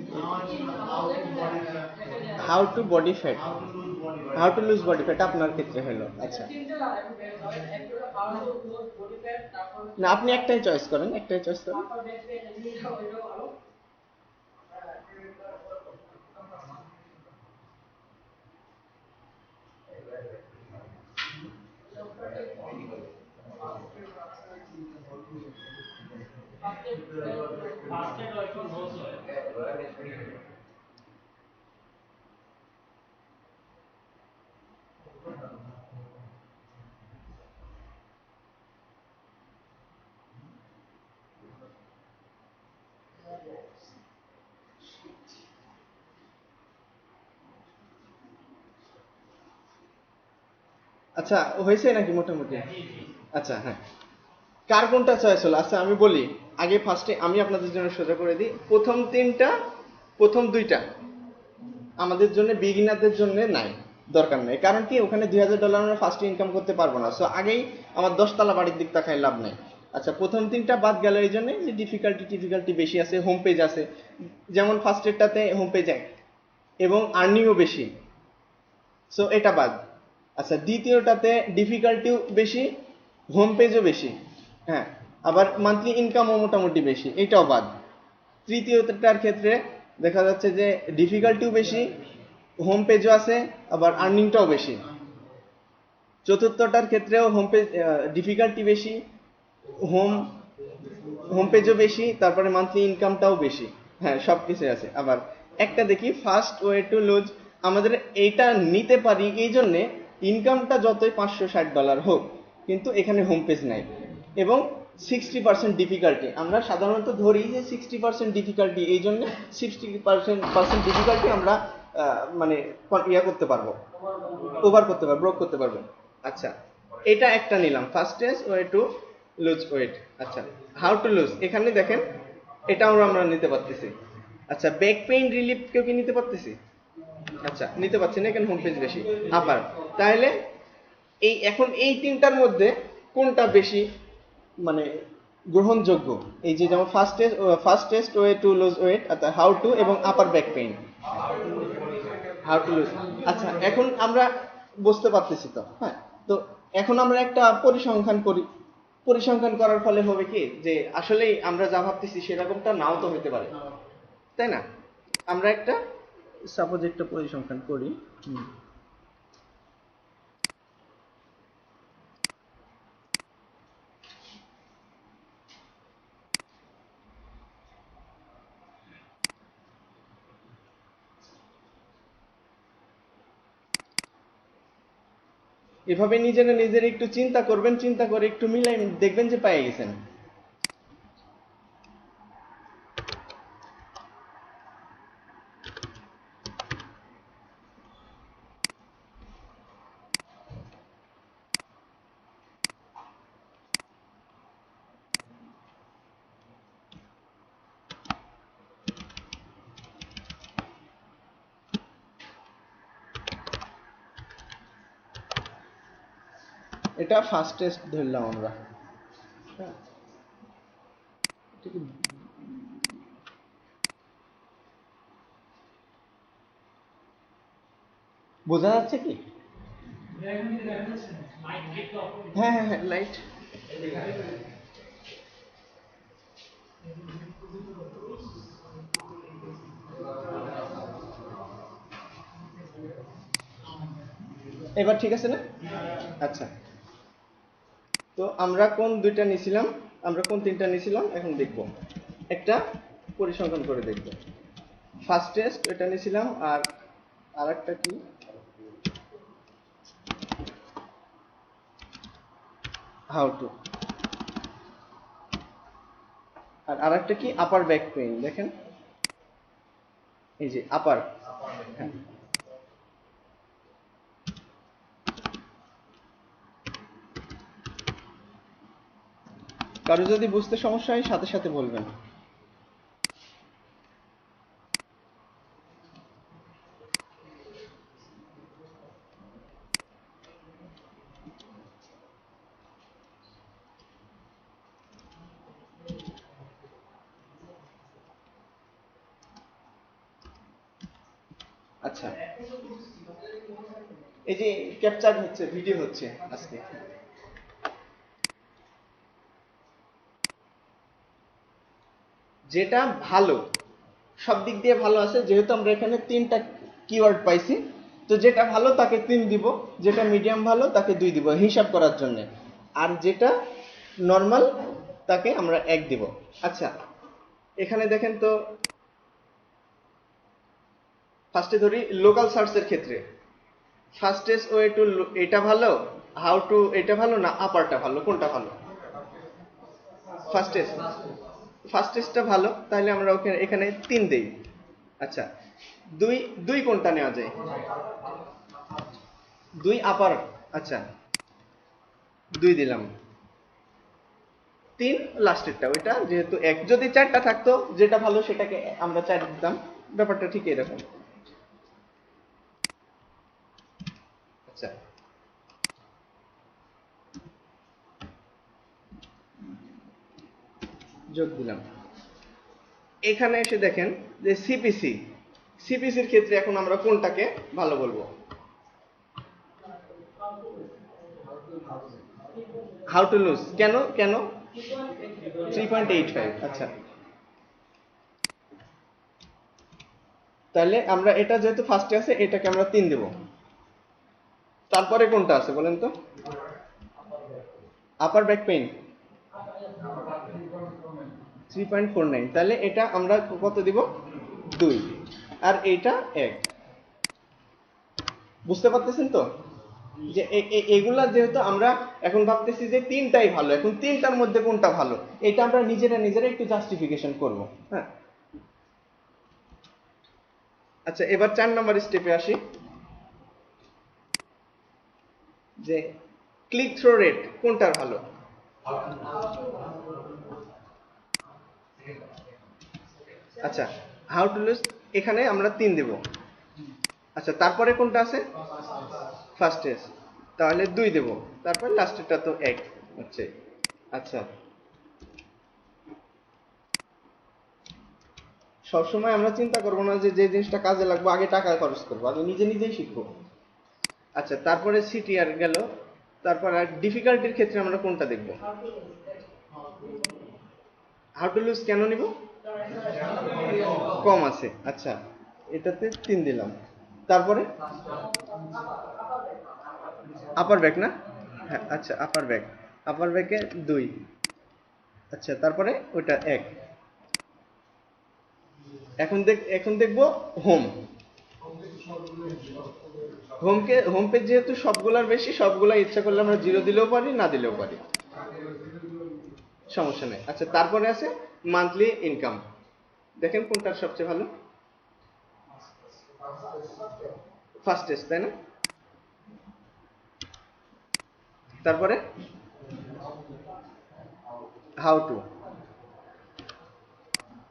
A: how to body fat, how to lose body fat আপনার ক্ষেত্রে হলো। আচ্ছা, না আপনি একটাই চয়েস করেন, একটাই চয়েস করেন।
B: ফার্স্ট এড একটু সহজ হয়।
A: আচ্ছা হয়েছে নাকি মোটামুটি? আচ্ছা হ্যাঁ, কার কোনটা চয়েস হলো? আচ্ছা আমি বলি আগে, ফার্স্টে আমি আপনাদের জন্য সোজা করে দিই। প্রথম তিনটা প্রথম দুইটা আমাদের জন্য বিগিনারদের জন্য নাই, দরকার নেই। কারণ কি, ওখানে $2000 আমরা ফার্স্টে ইনকাম করতে পারবো না। সো আগেই আমার 10 তলা বাড়ির দিক তাকায় লাভ নাই। আচ্ছা, প্রথম তিনটা বাদ গেল এই জন্য যে ডিফিকাল্টি বেশি আছে, হোম পেজ আছে। যেমন ফার্স্টেরটাতে হোম পেজ এক এবং আর্নিংও বেশি, সো এটা বাদ। আচ্ছা, দ্বিতীয়টাতে ডিফিকাল্টিও বেশি, হোম পেজও বেশি, হ্যাঁ, আবার মান্থলি ইনকামও মোটামুটি বেশি, এটাও বাদ। তৃতীয়টার ক্ষেত্রে দেখা যাচ্ছে যে ডিফিকাল্টিও বেশি, হোম পেজও আছে, আবার আর্নিংটাও বেশি। চতুর্থটার ক্ষেত্রেও হোম পেজ ডিফিকাল্টি বেশি, হোম হোম পেজও বেশি, তারপরে মান্থলি ইনকামটাও বেশি, হ্যাঁ, সব কিছু আছে। আবার একটা দেখি ফার্স্ট ওয়ে টু লুজ, আমাদের এইটা নিতে পারি এই জন্যে ইনকামটা যতই $560 হোক, কিন্তু এখানে হোম পেজ নাই এবং 60% ডিফিকাল্টি। আমরা সাধারণত ধরি যে 60% ডিফিকাল্টি, এই জন্য 60% ডিফিকাল্টি আমরা মানে ইয়া করতে পারবো, ওভার করতে পারবো, ব্রোক করতে পারবো। আচ্ছা, এটা একটা নিলাম, fastest way to lose weight. আচ্ছা, হাউ টু লুজ, এখানে দেখেন এটাও আমরা নিতে পারতেছি। আচ্ছা, ব্যাক পেইন রিলিফ কেউ কি নিতে পারতেছি? আচ্ছা, নিতে পারছি না, এখানে হোম পেজ বেশি। আবার তাহলে এখন এই তিনটার মধ্যে কোনটা বেশি মানে গ্রহণযোগ্য? এই যে যেমন fastest way to lose weight, অর্থাৎ হাউ টু এবং upper back pain, how to lose. আচ্ছা, এখন আমরা বুঝতে পারতেছি তো, হ্যাঁ। তো এখন আমরা একটা পরিসংখ্যান করি। পরিসংখ্যান করার ফলে হবে কি, যে আসলেই আমরা যা ভাবতেছি সেরকমটা নাও তো হতে পারে, তাই না? আমরা একটা সাপোজ একটা পরিসংখ্যান করি। এভাবে নিজেরা একটু চিন্তা করবেন, চিন্তা করে একটু মিলাই দেখবেন যে পেয়ে গেছেন। এটা ফার্স্টেস্ট ধরলাম আমরা, হ্যাঁ। বোঝা যাচ্ছে কি? হ্যাঁ হ্যাঁ হ্যাঁ, লাইট। এবার ঠিক আছে না? আচ্ছা, তো আমরা কোন দুইটা নিছিলাম, আমরা কোন তিনটা নিছিলাম এখন দেখব, একটা পরিসংখ্যান করে দেখব। ফার্স্টেস্ট এটা নিছিলাম, আর আরেকটা কি, হাউ টু, আর আরেকটা কি, আপার ব্যাক পেইন। দেখেন এই যে আপার, হ্যাঁ। কারো যদি বুঝতে সমস্যা হয় সাথে সাথে বলবেন। আচ্ছা, এই যে ক্যাপচার হচ্ছে, ভিডিও হচ্ছে আজকে। যেটা ভালো, সব দিক দিয়ে ভালো আছে, যেহেতু আমরা এখানে তিনটা কিওয়ার্ড পাইছি, তো যেটা ভালো তাকে 3 দিব, যেটা মিডিয়াম ভালো তাকে 2 দিব হিসাব করার জন্য, আর যেটা নর্মাল তাকে আমরা 1 দিব। আচ্ছা, এখানে দেখেন তো, ফার্স্টে ধরি লোকাল সার্চের ক্ষেত্রে ফার্স্টেস্ট ওয়ে টু, এটা ভালো, হাউ টু এটা ভালো না আপারটা ভালো, কোনটা ভালো? ফার্স্টেস্ট, ফার্স্টেস্টটা ভালো, তাহলে আমরা ওখানে এখানে 3 দেই। আচ্ছা, দুই দুই কোনটা নেওয়া যায়? 2 আপার, আচ্ছা 2 দিলাম। 3 লাস্টেরটা, ওইটা যেহেতু 1, যদি 4টা থাকতো যেটা ভালো সেটাকে আমরা 4 দিতাম, ব্যাপারটা ঠিক এরকম। আচ্ছা, যোগ দিলাম। এখানে এসে দেখেন যে সিপিসি, সিপিসির ক্ষেত্রে এখন আমরা কোনটাকে ভালো বলবো? How to loose. কেন কেন 3.85? আচ্ছা, তাহলে আমরা এটা যেহেতু ফার্স্টে আছে এটাকে আমরা 3 দেব। তারপরে কোনটা আছে বলেন তো? আপার ব্যাক পেইন 3.49, তাহলে এটা আমরা কত দিব? 2। আর এটা 1। বুঝতে পারতেছেন তো যে এগুলা যেহেতু আমরা এখন ভাবতেছি যে তিনটাই ভালো, এখন তিনটার মধ্যে কোনটা ভালো এটা আমরা নিজেরা একটু জাস্টিফিকেশন করব। হ্যাঁ, আচ্ছা, এবার 4 নম্বর স্টেপে আসি, যে ক্লিক থ্রো রেট কোনটার ভালো? আচ্ছা, হাউ টু লুজ এখানে আমরা 3 দেব। আচ্ছা, তারপরে কোনটা আছে? ফার্স্টেস্ট, তাহলে 2 দেব। তারপর লাস্টেরটা তো 1 হচ্ছে। আচ্ছা, সবসময় আমরা চিন্তা করবো না যে যে জিনিসটা কাজে লাগবে আগে টাকা খরচ করবো, আগে নিজেই শিখবো। আচ্ছা, তারপরে সিটিআর গেল। তারপর আর ডিফিকাল্টির ক্ষেত্রে আমরা কোনটা দেখব? হাউ টু লুজ কেন নিব? কম আছে। আচ্ছা, এটাতে 3 দিলাম। তারপরে আপার ব্যাক না? হ্যাঁ, আচ্ছা, আপার ব্যাকে 2। আচ্ছা, তারপরে ওটা 1। এখন দেখবো হোম। হোম পেজ যেহেতু সবগুলার বেশি, সবগুলা ইচ্ছা করলে আমরা 0 দিলেও পারি, না দিলেও পারি, সমস্যা নেই। আচ্ছা, তারপরে আছে মান্থলি ইনকাম। দেখেন কোনটা সবচেয়ে ভালো? ফার্স্টেস্ট, তাই না? তারপরে হাউ টু,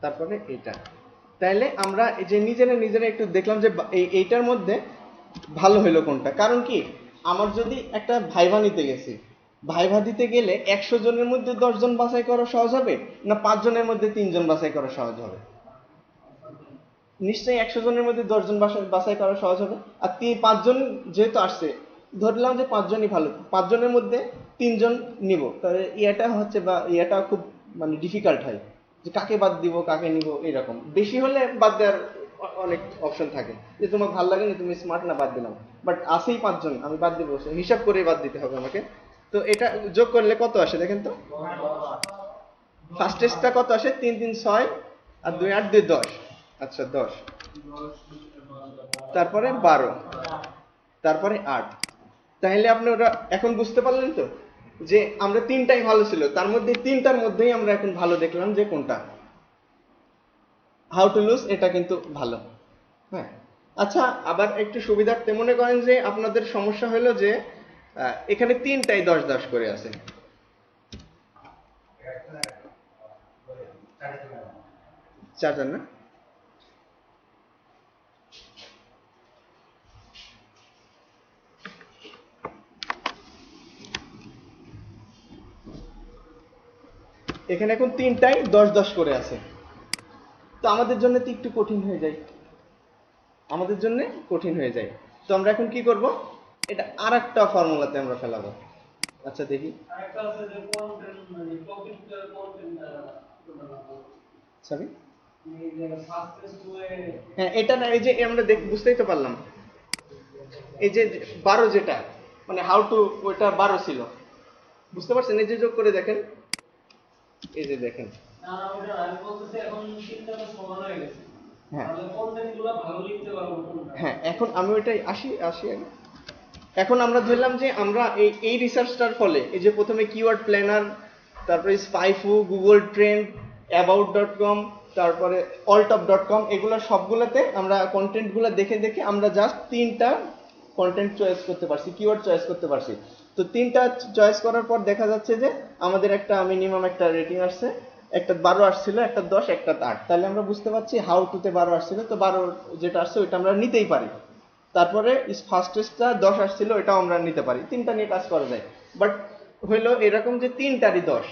A: তারপরে এটা। তাইলে আমরা এই যে নিজেরা একটু দেখলাম যে এইটার মধ্যে ভালো হলো কোনটা। কারণ কি, আমার যদি একটা ভাইভা নিতে গেছি, ভাইভা দিতে গেলে 100 জনের মধ্যে 10 জন বাছাই করা সহজ হবে, না 5 জনের মধ্যে 3 জন বাছাই করা সহজ হবে? নিশ্চয়ই 100 জনের মধ্যে 10 জন বাছাই করা সহজ হবে। আর 5 জন যেহেতু আসছে, ধরলাম যে 5 জনই ভালো, 5 জনের মধ্যে 3 জন নিব, তাহলে ইয়েটা হচ্ছে বা ইয়েটা খুব মানে ডিফিকাল্ট হয় যে কাকে বাদ দিব কাকে নিব। এরকম বেশি হলে বাদ দেওয়ার অনেক অপশন থাকে, যে তোমার ভালো লাগে না, তুমি স্মার্ট না, বাদ দিলাম। বাট আসেই 5 জন, আমি বাদ দিব, হিসাব করে বাদ দিতে হবে আমাকে। তো এটা যোগ করলে কত আসে দেখেন তো? ফার্স্টেস্টটা কত আসে? 3 3 6, আর 2 8 2 10। আচ্ছা, 10, তারপরে 12, তারপরে 8। তাহলে আপনি ওটা এখন বুঝতে পারলেন তো যে আমরা তিনটাই ভালো ছিল, তার মধ্যে তিনটার মধ্যেই আমরা এখন ভালো দেখলাম যে কোনটা হাউ টু লুজ, এটা কিন্তু ভালো। হ্যাঁ, আচ্ছা, আবার একটু সুবিধার্থে মনে করেন যে আপনাদের সমস্যা হলো যে এখানে তিনটাই 10 10 করে আছে, 4 না? এখানে এখন তিনটাই 10 10 করে আছে, তো আমাদের জন্য তো একটু কঠিন হয়ে যায়, আমাদের জন্য কঠিন হয়ে যায়। তো আমরা এখন কি করব? এটা আরেকটা ফর্মুলাতে আমরা ফেলাবো। আচ্ছা, দেখি। সরি, হ্যাঁ, এটা না, এই যে আমরা বুঝতেই তো পারলাম, এই যে 12 যেটা মানে হাউ টু, ওইটা 12 ছিল, বুঝতে পারছেন? এই যে যোগ করে দেখেন, এই যে দেখেন। হ্যাঁ, হ্যাঁ, এখন আমি ওইটাই আসি আগে। এখন আমরা ধরলাম যে আমরা এই রিসার্চটার ফলে, এই যে প্রথমে কিওয়ার্ড প্ল্যানার, তারপরে স্পাইফু, গুগল ট্রেন্ড, অ্যাবাউট.কম, তারপরে অলটপ.কম, এগুলো সবগুলোতে আমরা কন্টেন্টগুলো দেখে দেখে আমরা জাস্ট 3টা কন্টেন্ট চয়েস করতে পারছি, কিওয়ার্ড চয়েস করতে পারছি। তো 3টা চয়েস করার পর দেখা যাচ্ছে যে আমাদের একটা মিনিমাম একটা রেটিং আসছে একটা 12 আসছিল, একটা 10, একটা 8, তাহলে আমরা বুঝতে পারছি হাউ টু তে 12 আসছিল, তো 12 যেটা আসছে ওইটা আমরা নিতেই পারি। তারপরে ফার্স্টেস্টটা 10 আসছিল, এটাও আমরা নিতে পারি, তিনটা নিয়ে কাজ করা যায়। বাট হইলো এরকম যে তিনটারই 10,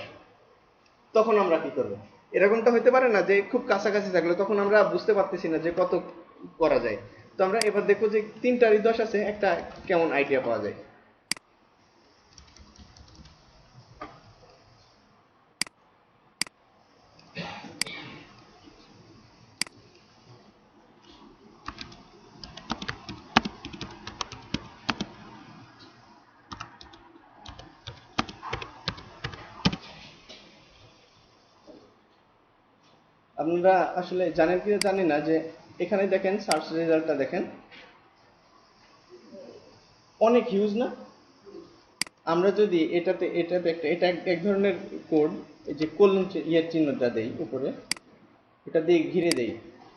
A: তখন আমরা কি করব? এরকমটা হতে পারে না যে খুব কাছাকাছি থাকলো, তখন আমরা বুঝতে পারতেছি না যে কত করা যায়। তো আমরা এবার দেখবো যে তিনটারই 10 আছে, একটা কেমন আইডিয়া পাওয়া যায়। আপনারা আসলে জানেন কি জানি না যে এখানে দেখেন সার্চ রেজাল্টটা দেখেন, অনেক হিউজ না? আমরা যদি এটাতে একটা, এটা এক ধরনের কোড, এই যে কোলন ইয়ের চিহ্নটা দেই উপরে, এটা দিয়ে ঘিরে দেই,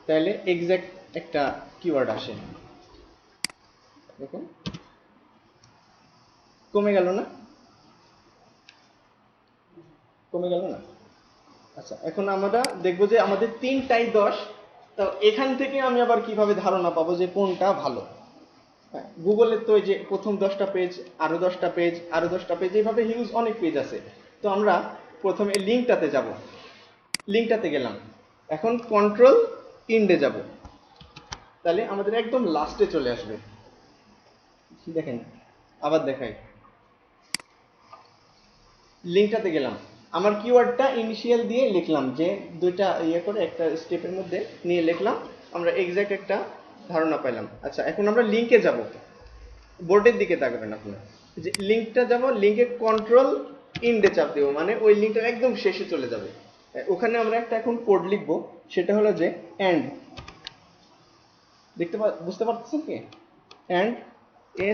A: তাহলে এক্সাক্ট একটা কিওয়ার্ড আসে। দেখুন কমে গেল না? কমে গেল না? আচ্ছা, এখন আমরা দেখবো যে আমাদের তিনটাই 10। তো এখান থেকে আমি আবার কিভাবে ধারণা পাবো যে কোনটা ভালো? গুগলের তো এই যে প্রথম 10টা পেজ, আরো 10টা পেজ, আরো 10টা পেজ, এইভাবে হিউজ অনেক পেজ আছে। তো আমরা প্রথমে লিঙ্কটাতে যাব, লিঙ্কটাতে গেলাম, এখন কন্ট্রোল ইন্ডে যাব, তাহলে আমাদের একদম লাস্টে চলে আসবে। দেখেন, আবার দেখাই, লিঙ্কটাতে গেলাম, আমার কিওয়ার্ডটা ইনিশিয়াল দিয়ে লিখলাম, যে দুইটা ইয়ে করে একটা স্টেপের মধ্যে নিয়ে লিখলাম, আমরা এক্সাক্ট একটা ধারণা পাইলাম। আচ্ছা, এখন আমরা লিঙ্কে যাব, বোর্ডের দিকে তাকাবেন আপনারা, যে লিঙ্কটা যাব, লিঙ্কে কন্ট্রোল ইন্ডে চাপ দেবো, মানে ওই লিঙ্কটার একদম শেষে চলে যাবে। ওখানে আমরা একটা এখন কোড লিখবো, সেটা হলো যে এন্ড, বুঝতে পারতেছেন কি? End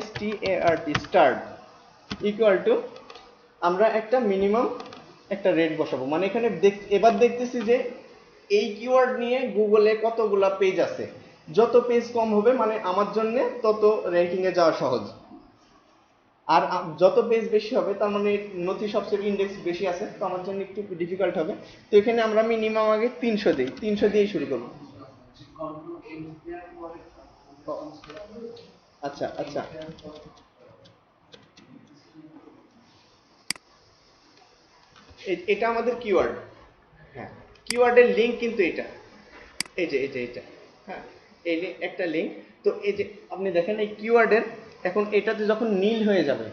A: START, start, equal to, আমরা একটা মিনিমাম একটা রেট বসাবো, মানে এখানে এবার দেখতেছি যে এই কিওয়ার্ড নিয়ে গুগলে কতগুলা পেজ আছে, যত পেজ কম হবে মানে আমার জন্য তত র্যাঙ্কিং এ যাওয়া সহজ, আর যত পেজ বেশি হবে তার মানে নথি সবচেয়ে ইন্ডেক্স বেশি আছে, তো আমার জন্য একটু ডিফিকাল্ট হবে। তো এখানে আমরা মিনিমাম আগে 300 দিই, 300 দিয়েই শুরু করব। আচ্ছা আচ্ছা, এটা আমাদের কিওয়ার্ড। হ্যাঁ, কিওয়ার্ডের লিঙ্ক কিন্তু এটা, এই যে এটা, হ্যাঁ, এই যে একটা লিঙ্ক। তো এই যে আপনি দেখেন এই কিওয়ার্ডের, এখন এটাতে যখন নীল হয়ে যাবে,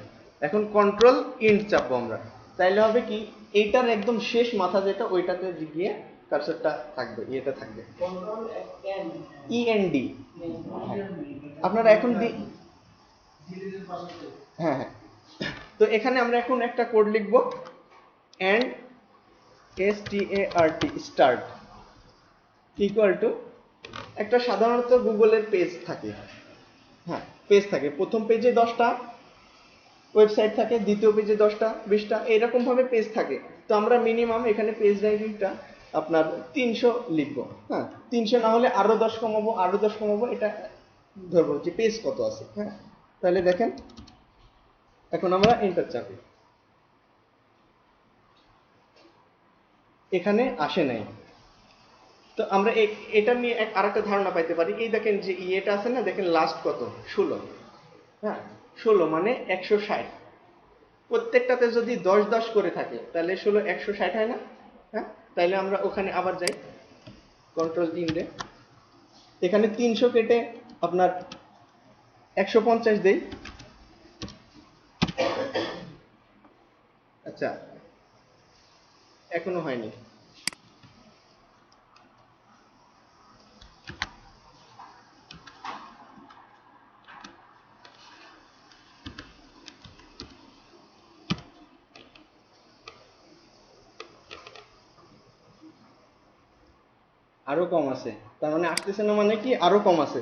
A: এখন কন্ট্রোল ইন্ড চাপবো আমরা, তাইলে হবে কি, এইটার একদম শেষ মাথা যেটা, ওইটাতে গিয়ে কার্সরটা থাকবে, ইয়েটা থাকবে, END। আপনারা এখন হ্যাঁ হ্যাঁ, তো এখানে আমরা এখন একটা কোড লিখবো, end START, start, equal to, একটা সাধারণত গুগলের পেজ থাকে, হ্যাঁ পেজ থাকে, প্রথম পেজে 10টা ওয়েবসাইট থাকে, দ্বিতীয় পেজে 10টা 20টা, এরকম ভাবে পেজ থাকে। তো আমরা মিনিমাম এখানে পেজ র্যাঙ্কিংটা আপনার 300 লিখবো, হ্যাঁ 300 না হলে আরো 10 কমাবো, আরো 10 কমাবো, এটা ধরবো যে পেজ কত আছে। হ্যাঁ, তাহলে দেখেন এখন আমরা এন্টার চাপি, এখানে আসে নাই। তো আমরা এটা নিয়ে আরেকটা ধারণা পাইতে পারি, এই দেখেন যে ইয়েটা আছে না, দেখেন লাস্ট কত, 16, হ্যাঁ 16 মানে 160, প্রত্যেকটাতে যদি 10 10 করে থাকে তাহলে 16 160 হয় না? হ্যাঁ, তাইলে আমরা ওখানে আবার যাই, কন্ট্রোল ইন্ডে, এখানে 300 কেটে আপনার 150 দেই। আচ্ছা, এখনো হয়নি। আরো কম আছে, তার মানে আসতেছে না, মানে কি আরো কম আছে।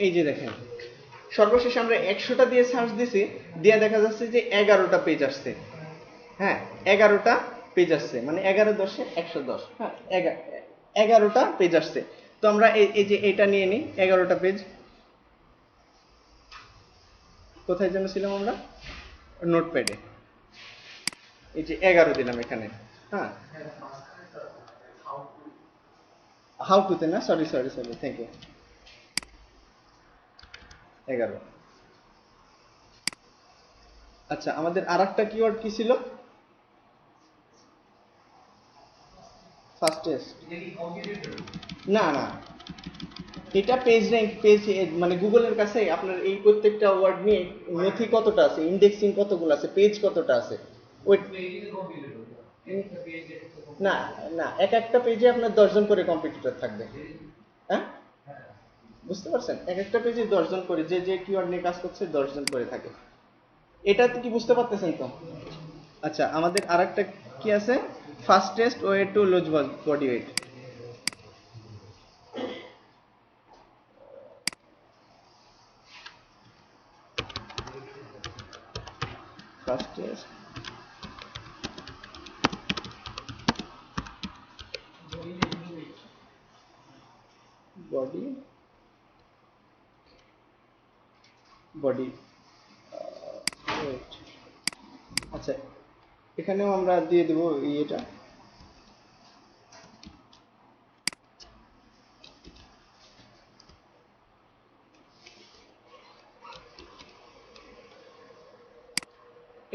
A: এই যে দেখেন সর্বশেষ আমরা 100টা দিয়ে সার্চ দিছি, দিয়ে দেখা যাচ্ছে যে 11টা পেজ আসছে। হ্যাঁ, 11টা পেজ আসছে, মানে 11×10 110। হ্যাঁ, 11টা পেজ আসছে। তো আমরা এই যে এটা নিয়ে নিই, 11টা পেজ। কোথায় যেন ছিলাম আমরা? নোটপ্যাডে। এই যে 11 দিলাম এখানে। হ্যাঁ, হাউ টুতে না, sorry sorry sorry, thank you. 11। আচ্ছা, আমাদের আরেকটা কিওয়ার্ড কি ছিল? ফার্স্টেস্ট। না না, এটা পেজ র্যাঙ্ক, পেজ মানে গুগলের কাছে আপনার এই প্রত্যেকটা ওয়ার্ড নিয়ে নথি কতটা আছে, ইন্ডেক্সিং কতগুলো আছে, পেজ কতটা আছে, ওই না না, এক একটা পেজে আপনার 10 জন করে কম্পিটিটর থাকবে। হ্যাঁ, বুঝতে পারছেন? এক একটা পেজে 10 জন করে, যে যে কিওয়ার্ড নিয়ে কাজ করছে 10 জন করে থাকে। এটা কি বুঝতে পারতেছেন তো? আচ্ছা, আমাদের আরেকটা কি আছে? Fastest way to lose body weight. Fastest body body weight. আচ্ছা, এখানেও আমরা দিয়ে দেবো এটা।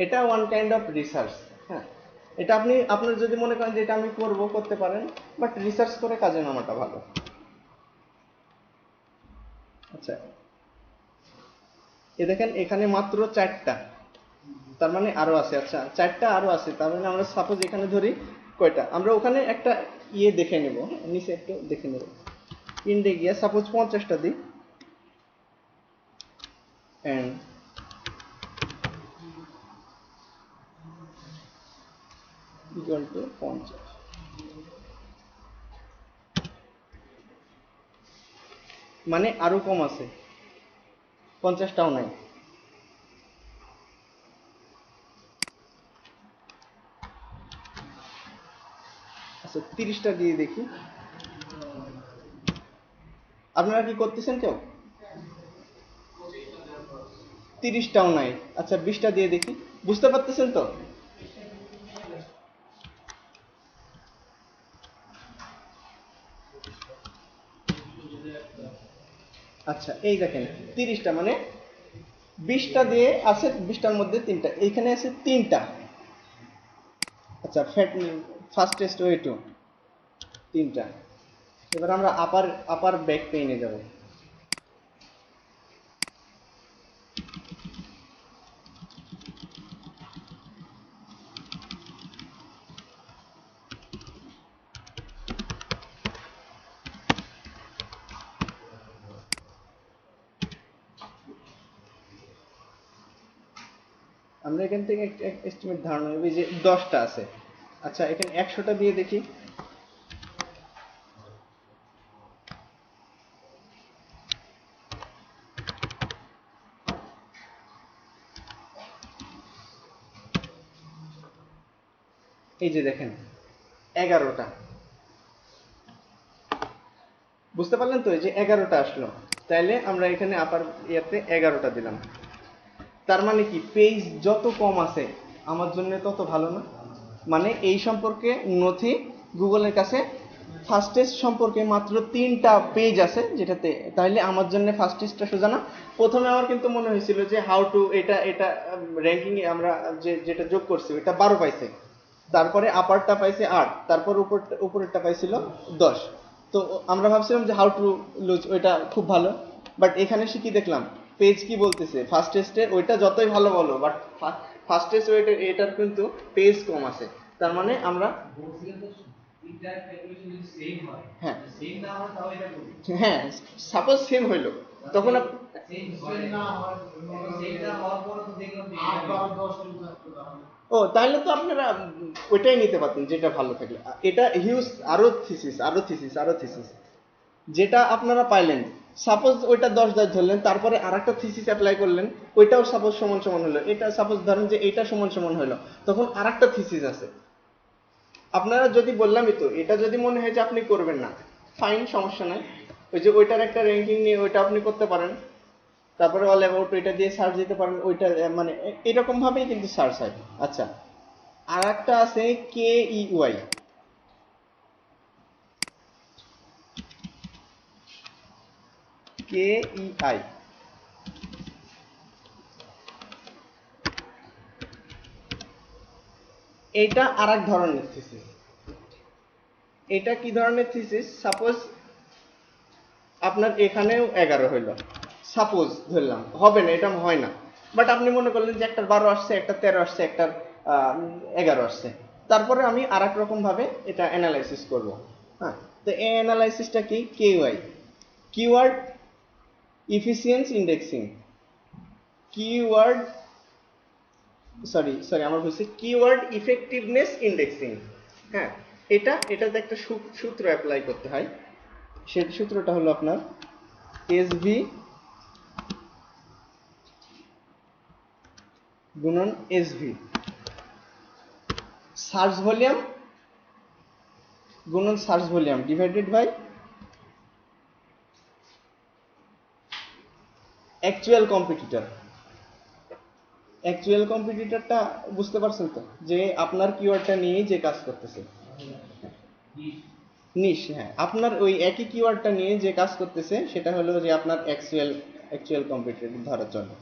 A: এটা ওয়ান কাইন্ড অফ রিসার্চ। হ্যাঁ, এটা আপনি আপনার যদি মনে করেন যে এটা আমি করব, করতে পারেন, বাট রিসার্চ করে কাজে নামাটা ভালো। আচ্ছা, এ দেখেন এখানে মাত্র 4টা, তার মানে আরো আছে। আচ্ছা, 4টা আরো আছে, তার মানে আমরা সাপোজ এখানে ধরি কয়টা, আমরা ওখানে একটা ইয়ে দেখে নেব, নিচে একটু দেখে নেব, ইন্ডে গিয়ে সাপোজ 50টা দিই, এন্ড ইকুয়াল টু 50। মানে আরো কম আছে, 50টাও নাই। আচ্ছা, 30টা দিয়ে দেখি। আপনারা কি করতেছেন কেউ? 30টাও নাই। আচ্ছা, 20টা দিয়ে দেখি। বুঝতে পারতেছেন তো? আচ্ছা, এই দেখেন 30টা, মানে 20টা দিয়ে আছে, 20টার মধ্যে 3টা, এইখানে আছে 3টা। আচ্ছা, ফাস্টেস্ট ওয়ে টু 3টা। এবার আমরা আপার আপার ব্যাক পেইনে যাব। আমরা এখান থেকে এস্টিমেট ধারণা নেব যে 10টা আছে। আচ্ছা, এখানে 100টা দিয়ে দেখি। এই যে দেখেন 11টা। বুঝতে পারলেন তো? এই যে 11টা আসলো, তাইলে আমরা এখানে আপার ইয়াতে 11টা দিলাম। তার মানে কি, পেজ যত কম আছে আমার জন্য তত ভালো না? মানে এই সম্পর্কে নথি গুগলের কাছে ফাস্টেস্ট সম্পর্কে মাত্র 3টা পেজ আছে যেটাতে, তাহলে আমার জন্য ফাস্টেস্টটা সোজা না? প্রথমে আমার কিন্তু মনে হয়েছিল যে হাউ টু, এটা এটা র্যাঙ্কিং এ আমরা যেটা যোগ করছি ওটা 12 পাইছে, তারপরে আপারটা পাইছে 8, তারপর উপরেরটা পাইছিল 10। তো আমরা ভাবছিলাম যে হাউ টু লুজ ওইটা খুব ভালো, বাট এখানে এসে কি দেখলাম, পেজ কি বলতেছে, ফাস্টেস্টের ওইটা যতই ভালো বলো, বাট ফাস্টেস্ট ওইটার এটার কিন্তু পেজ কম আছে। তার মানে আমরা হ্যাঁ হ্যাঁ, সাপোজ সেম হইলো, তখন ও তাহলে তো আপনারা ওইটাই নিতে পারতেন যেটা ভালো থাকলে। এটা হিউজ, আরো থিসিস, আরো থিসিস, আরো থিসিস, যেটা আপনারা পাইলেন সাপোজ ওইটা 10 ধরলেন, তারপরে আরেকটা থিসিস অ্যাপ্লাই করলেন, ওইটাও সাপোজ সমান সমান হলো, এটা সাপোজ ধরেন যে এটা সমান সমান হলো, তখন আরেকটা থিসিস আছে। আপনারা যদি বললামই তো, এটা যদি মনে হয় যে আপনি করবেন না, ফাইন, সমস্যা নাই, ওই যে ওইটার একটা র্যাঙ্কিং নিয়ে ওইটা আপনি করতে পারেন, তারপরে অল অ্যাবাউট ওইটা দিয়ে সার্চ দিতে পারেন, ওইটা মানে এরকম ভাবেই কিন্তু সার্চ হয়। আচ্ছা, আর একটা আছে KEY, KEI, এইটা আর এক ধরনের থিসিস। এটা কি ধরনের থিসিস? সাপোজ আপনার এখানেও 11 হইলো, সাপোজ ধরলাম, হবে না, এটা হয় না, বাট আপনি মনে করলেন যে একটার 12 আসছে, একটা 13 আসছে, একটার 11 আসছে, তারপরে আমি আর এক রকম ভাবে এটা অ্যানালাইসিস করব। হ্যাঁ, তো এই অ্যানালাইসিসটা কি? KEY, keyword efficiency indexing, keyword sorry আমার বলছি কিওয়ার্ড ইফেক্টিভনেস ইন্ডেক্সিং। হ্যাঁ, এটাতে একটা সূত্র অ্যাপ্লাই করতে হয়। সেই সূত্রটা হলো আপনার এসভি গুণন এসভি, সার্চ ভলিউম গুণন search volume divided by actual competitor. Actual কম্পিটিটরটা বুঝতে পারছেন তো, যে আপনার কিওয়ার্ডটা নিয়েই যে কাজ করতেছে, নিশ। হ্যাঁ, আপনার ওই একই কিওয়ার্ডটা নিয়ে যে কাজ করতেছে সেটা হলো যে আপনার অ্যাকচুয়াল কম্পিটিটর ধরার জন্য।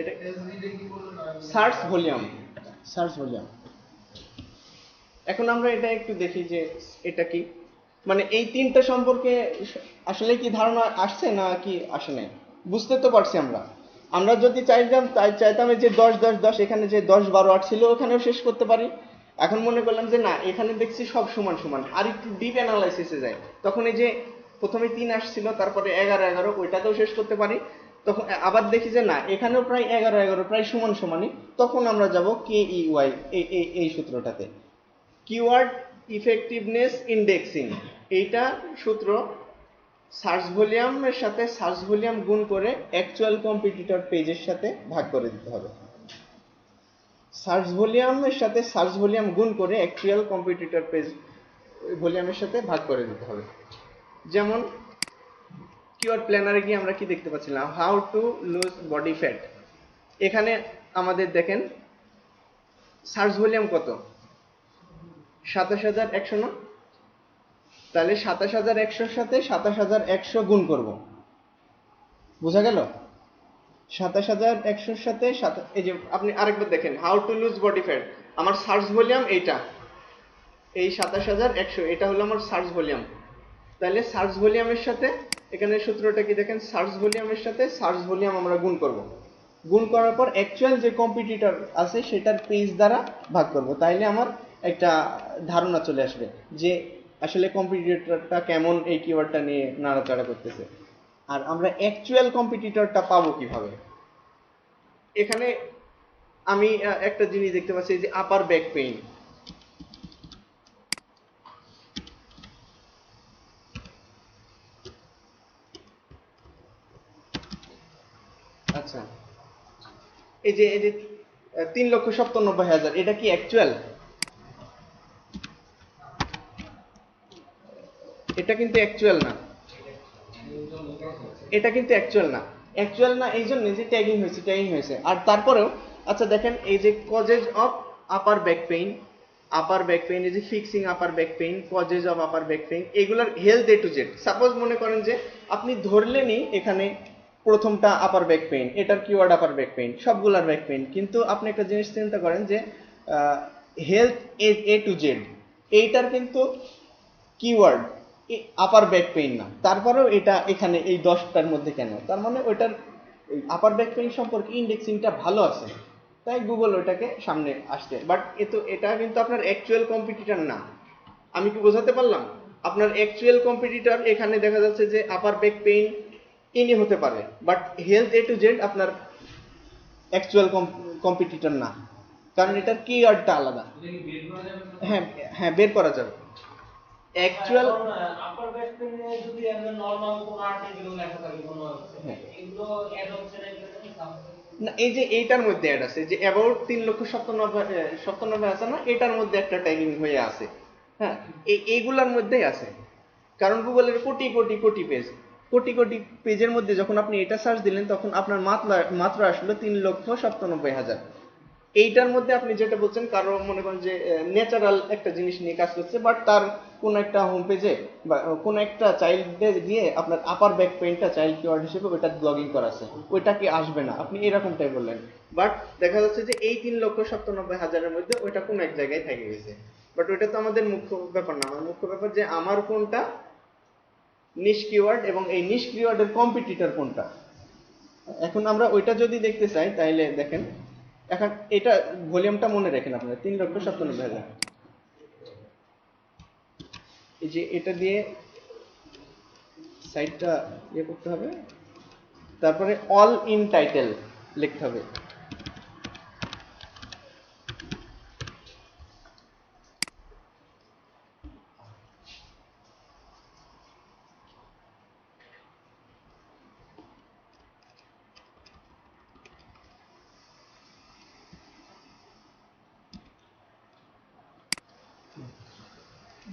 A: এটা সার্চ ভলিউম, সার্চ ভলিউম। এখন আমরা এটা একটু দেখি যে এটা কি, মানে এই তিনটা সম্পর্কে আসলে কি ধারণা আসছে না কি আসে নাই, বুঝতে তো পারছি আমরা। আমরা যদি চাইতাম যে 10 এখানে যে 10 12 8 ছিল ওখানেও শেষ করতে পারি। এখন মনে করলাম যে না, এখানে দেখছি সব সমান সমান, আর একটু ডিপ অ্যানালাইসিসে যায়, তখন এই যে প্রথমে 3 আসছিল, তারপরে 11 ওইটাতেও শেষ করতে পারি। তখন আবার দেখি যে না, এখানেও প্রায় 11 প্রায় সমান সমানই, তখন আমরা যাব KEY এই সূত্রটাতে, কিওয়ার্ড ইফেক্টিভনেস ইন্ডেক্সিং। এইটা সূত্র সার্চ ভলিউমের সাথে সার্চ ভলিউম গুণ করে অ্যাকচুয়াল কম্পিটিটর পেজের সাথে ভাগ করে দিতে হবে। সার্চ ভলিউমের সাথে সার্চ ভলিউম গুণ করে অ্যাকচুয়াল কম্পিটিটর পেজ ভলিউমের সাথে ভাগ করে দিতে হবে। যেমন কিওয়ার্ড প্ল্যানারে গিয়ে আমরা কি দেখতে পাচ্ছিলাম, how to lose body fat. এখানে আমাদের দেখেন সার্চ ভলিউম কত, 27100 না? তাহলে 27100 সাথে 27100 গুণ করব, বোঝা গেল? 27100 সাথে এই যে আপনি আরেকবার দেখেন, how to lose body fat, আমার সার্চ ভলিউম এইটা, এই 27100, এটা হলো আমার সার্চ ভলিউম। তাহলে সার্চ ভলিউমের সাথে, এখানে সূত্রটা কি দেখেন, সার্চ ভলিউমের সাথে সার্চ ভলিউম আমরা গুণ করব, গুণ করার পর অ্যাকচুয়াল যে কম্পিটিটর আছে সেটার পেজ দ্বারা ভাগ করব, তাইলে আমার একটা ধারণা চলে আসবে যে আসলে কম্পিটিটরটা কেমন এই কিওয়ার্ডটা নিয়ে নাড়াচাড়া করতেছে। আর আমরা অ্যাকচুয়াল কম্পিটিটরটা পাবো কিভাবে? এখানে আমি একটা জিনিস দেখতে পাচ্ছি যে আপার ব্যাক পেইন। আচ্ছা, এই যে 3,97,000, এটা কি অ্যাকচুয়াল? এটা কিন্তু অ্যাকচুয়াল না, এটা কিন্তু অ্যাকচুয়াল না, অ্যাকচুয়াল না এই জন্য যে ট্যাগিং হয়েছে। আর তারপরেও আচ্ছা দেখেন, এই যে causes of upper back pain, এই যে fixing upper back pain, causes of upper back pain, এগুলোর health A to Z। Suppose মনে করেন যে আপনি ধরলেনই এখানে প্রথমটা আপার ব্যাক পেইন, এটার কিওয়ার্ড আপার ব্যাক পেইন, সবগুলার ব্যাক পেইন, কিন্তু আপনি একটা জিনিস চিন্তা করেন যে হেলথ A to Z এইটার কিন্তু কিওয়ার্ড আপার ব্যাক পেইন না, তারপরেও এটা এখানে এই 10টার মধ্যে কেন? তার মানে ওইটার আপার ব্যাক পেইন সম্পর্কে ইন্ডেক্সিংটা ভালো আছে। তাই গুগল ওটাকে সামনে আসছে। বাট এটা কিন্তু আপনার অ্যাকচুয়াল কম্পিটিটর না। আমি কি বোঝাতে পারলাম? আপনার অ্যাকচুয়াল কম্পিটিটর এখানে দেখা যাচ্ছে যে আপার ব্যাক পেইন ইনি হতে পারে, but health A to Z আপনার অ্যাকচুয়াল কম্পিটিটর না, কারণ এটার কিওয়ার্ডটা আলাদা। হ্যাঁ, হ্যাঁ, বের করা যাবে অ্যাকচুয়াল।
B: আপার ব্যাক পেইনে যদি আমরা নরমাল কোন আর্টিকেল লেখা থাকে কোন এগুলো অ্যাড হচ্ছে না এগুলো
A: না, এই যে এইটার মধ্যে অ্যাড আছে যে অ্যাবাউট 3,97,97 আছে না, এটার মধ্যে একটা ট্যাগিং হয়ে আছে। হ্যাঁ, এইগুলার মধ্যেই আছে, কারণ গুগলের কোটি কোটি কোটি পেজ, কোটি কোটি পেজের মধ্যে যখন আপনি এটা সার্চ দিলেন তখন আপনার মাত্র আসলো 3,97,000। এইটার মধ্যে আপনি যেটা বলছেন কারো মনে করেন যে ন্যাচারাল একটা জিনিস নিয়ে কাজ করছে, বাট তার কোন একটা হোম পেজে বা কোন একটা চাইল্ডে দিয়ে আপনার আপার ব্যাক পেইনটা চাইল্ড কিওয়ার্ড হিসেবে ওইটা ব্লগিং করা আছে, ওইটা কি আসবে না, আপনি এরকমটাই বললেন। বাট দেখা যাচ্ছে যে এই 3,97,000-এর মধ্যে ওইটা কোন এক জায়গায় থেকে গেছে। বাট ওইটা তো আমাদের মুখ্য ব্যাপার না। আমার মুখ্য ব্যাপার যে আমার কোনটা নিশ কিওয়ার্ড এবং এই নিশ কিওয়ার্ডের কম্পিটিটর কোনটা। এখন আমরা ওইটা যদি দেখতে চাই তাহলে দেখেন, এখন এটা ভলিউমটা মনে রাখেন আপনারা 3,97,000। এই যে এটা দিয়ে সাইটটা ইয়ে করতে হবে, তারপরে অল ইন টাইটেল লিখতে হবে।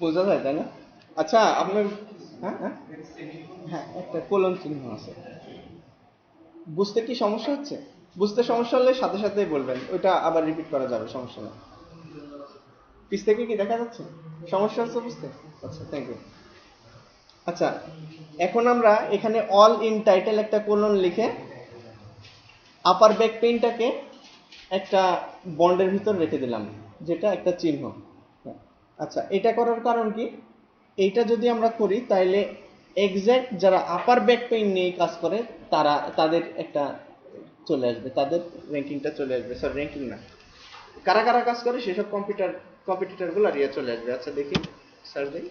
A: বোঝা যায় তাই না? আচ্ছা আপনার, হ্যাঁ হ্যাঁ হ্যাঁ, একটা কোলন চিহ্ন আছে। বুঝতে কি সমস্যা হচ্ছে? বুঝতে সমস্যা হলে সাথে সাথে বলবেন, ওইটা আবার রিপিট করা যাবে, সমস্যা নেই। পিছ থেকে কি দেখা যাচ্ছে সমস্যা হচ্ছে বুঝতে? আচ্ছা, থ্যাংক ইউ। আচ্ছা, এখন আমরা এখানে অল ইন টাইটেল একটা কোলন লিখে আপার ব্যাক পেইনটাকে একটা বন্ডের ভিতর রেখে দিলাম, যেটা একটা চিহ্ন। আচ্ছা, এটা করার কারণ কি? এইটা যদি আমরা করি তাহলে এক্স্যাক্ট যারা আপার ব্যাক পেইন নিয়ে কাজ করে তাদের একটা চলে আসবে, তাদের র্যাঙ্কিংটা চলে আসবে। সরি, র্যাঙ্কিং না, কারা কারা কাজ করে সেসব কম্পিটিটর গুলো আর চলে আসবে। আচ্ছা দেখি, সার্চ দিই।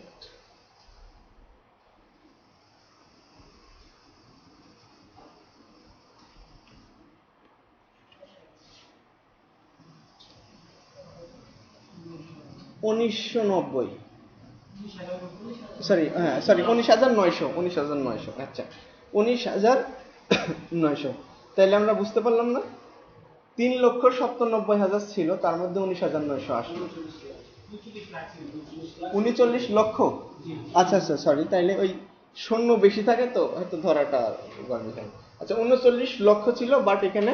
A: উনিশশো নব্বই, সরি, হ্যাঁ সরি, 19,900। আচ্ছা, 19,900। তাহলে আমরা বুঝতে পারলাম না, 3,97,000 ছিল, তার মধ্যে 19,900 আসলো। 39 লক্ষ। আচ্ছা আচ্ছা, সরি, তাইলে ওই শূন্য বেশি থাকে তো হয়তো ধরাটা গরমিল থাকে। আচ্ছা, 39 লক্ষ ছিল, বাট এখানে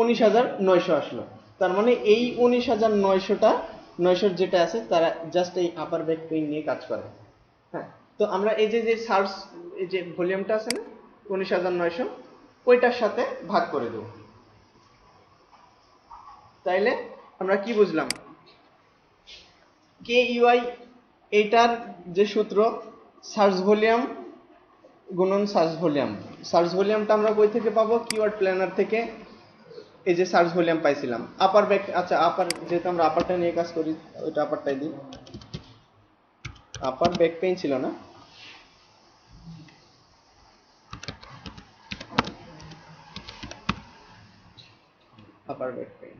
A: 19,900 আসলো। তার মানে এই 19,900টা 900 যেটা আছে তারা জাস্ট এই আপার ব্যাক পেইন নিয়ে কাজ করে। হ্যাঁ, তো আমরা এই যে যে সার্চ, এই যে ভলিউমটা আছে না 19,900, ওইটার সাথে ভাগ করে দেব। তাইলে আমরা কি বুঝলাম? কে ইউআই, এইটার যে সূত্র, সার্চ ভলিউম গুণন সার্চ ভলিউম। সার্চ ভলিউমটা আমরা কই থেকে পাবো? কিওয়ার্ড প্ল্যানার থেকে। এই যে সার্চ ভলিউম পাইছিলাম আপার ব্যাক, আচ্ছা আপার, যেহেতু আমরা আপারটা নিয়ে কাজ করি ওইটা আপারটাই দিই। আপার ব্যাক পেইন ছিল না, আপার ব্যাক পেইন।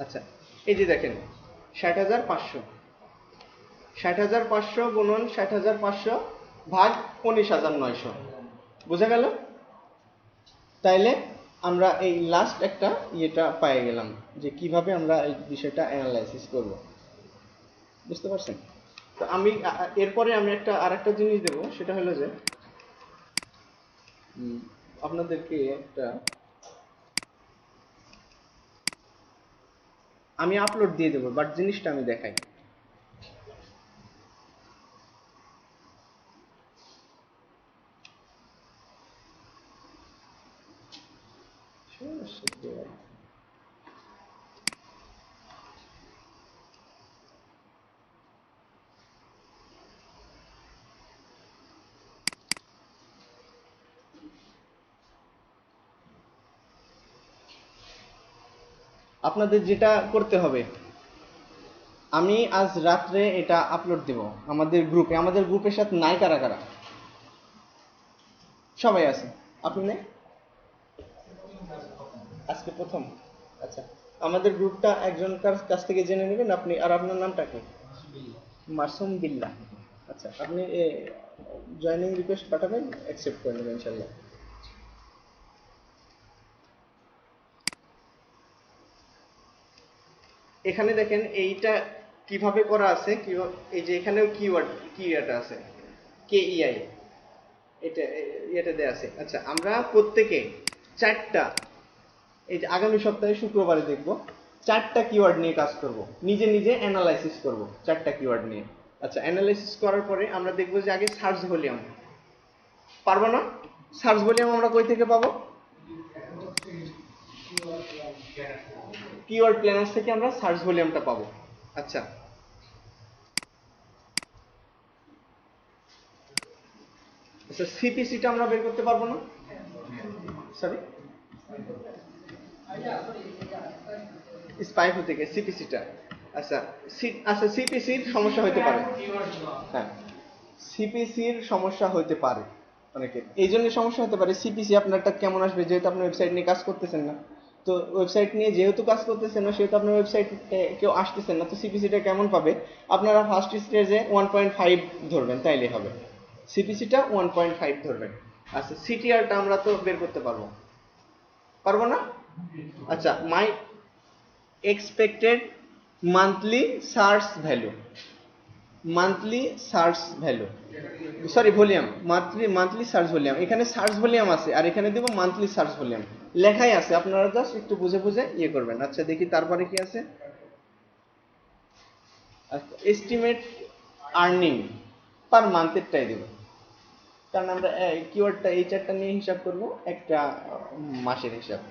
A: আচ্ছা, এই যে দেখেন 60,500, 60,500 গুণন 60,500 ভাগ 19,900, বোঝা গেল? তাইলে আমরা এই লাস্ট একটা ইয়েটা পেয়ে গেলাম যে কিভাবে আমরা এই বিষয়টা অ্যানালাইসিস করব। বুঝতে পারছেন? তো আমি এরপরে আমি আরেকটা জিনিস দেব, সেটা হলো যে আপনাদেরকে একটা, আমি আপলোড দিয়ে দেবো, বাট জিনিসটা আমি দেখাই। আপনাদের যেটা করতে হবে, আমি আজ রাত্রে এটা আপলোড দেব আমাদের গ্রুপে। আমাদের গ্রুপের সাথে নাই কারা কারা? সবাই আছে, আপনি নাই? আজকে প্রথম? আচ্ছা, আমাদের গ্রুপটা একজনকার কাছ থেকে জেনে নেবেন আপনি। আর আপনার নামটা কি? মাসুম বিল্লাহ। আচ্ছা, আপনি জয়েনিং রিকোয়েস্ট পাঠাবেন, অ্যাকসেপ্ট করে নেবেন ইনশাল্লাহ। এখানে দেখেন এইটা কিভাবে করা আছে, এই যে এখানেও কিওয়ার্ড আছে, KEI, এটা দেয়া আছে। আচ্ছা, আমরা প্রত্যেকে 4টা, এই যে আগামী সপ্তাহে শুক্রবারে দেখব, 4টা কিওয়ার্ড নিয়ে কাজ করব, নিজে নিজে অ্যানালাইসিস করব 4টা কিওয়ার্ড নিয়ে। আচ্ছা, অ্যানালাইসিস করার পরে আমরা দেখব যে আগে সার্চ ভলিউম, পারবো না? সার্চ ভলিউম আমরা কই থেকে পাবো? কিওয়ার্ড প্ল্যানার্স থেকে আমরা সার্চ ভলিউমটা পাবো। আচ্ছা, আচ্ছা, সিপিসিটা আমরা বের করতে পারবো না? সরি, স্পাইফু থেকে সিপিসিটা। আচ্ছা, আচ্ছা, সিপিসির সমস্যা হতে পারে। হ্যাঁ, সিপিসির সমস্যা হতে পারে অনেকের। এই জন্য সমস্যা হতে পারে। সিপিসি আপনারটা কেমন আসবে, যেহেতু আপনি ওয়েবসাইট নিয়ে কাজ করতেছেন না। তো ওয়েবসাইট নিয়ে যেহেতু কাজ করতেছেন না, সেহেতু আপনার ওয়েবসাইটে কেউ আসতেছেন না, তো সিপিসিটা কেমন পাবে? আপনারা ফার্স্ট স্টেজে 1.5 ধরবেন, তাইলে হবে। সিপিসিটা 1.5 ধরবেন। আচ্ছা, সিটিআরটা আমরা তো বের করতে পারবো, পারবো না? আচ্ছা, my expected monthly search value, monthly search value, sorry volume, monthly search volume. এখানে সার্চ ভলিউম আছে, আর এখানে দেব মান্থলি সার্চ ভলিউম, লেখাই আছে, আপনারা জাস্ট একটু বুঝে বুঝে ইয়ে করবেন। আচ্ছা, দেখি তারপরে কি আছে। এস্টিমেট আর্নিং পার মান্থেরটাই দেব, কারণ আমরা কিওয়ার্ডটা এই 4টা নিয়ে হিসাব করব, একটা মাসের হিসাব।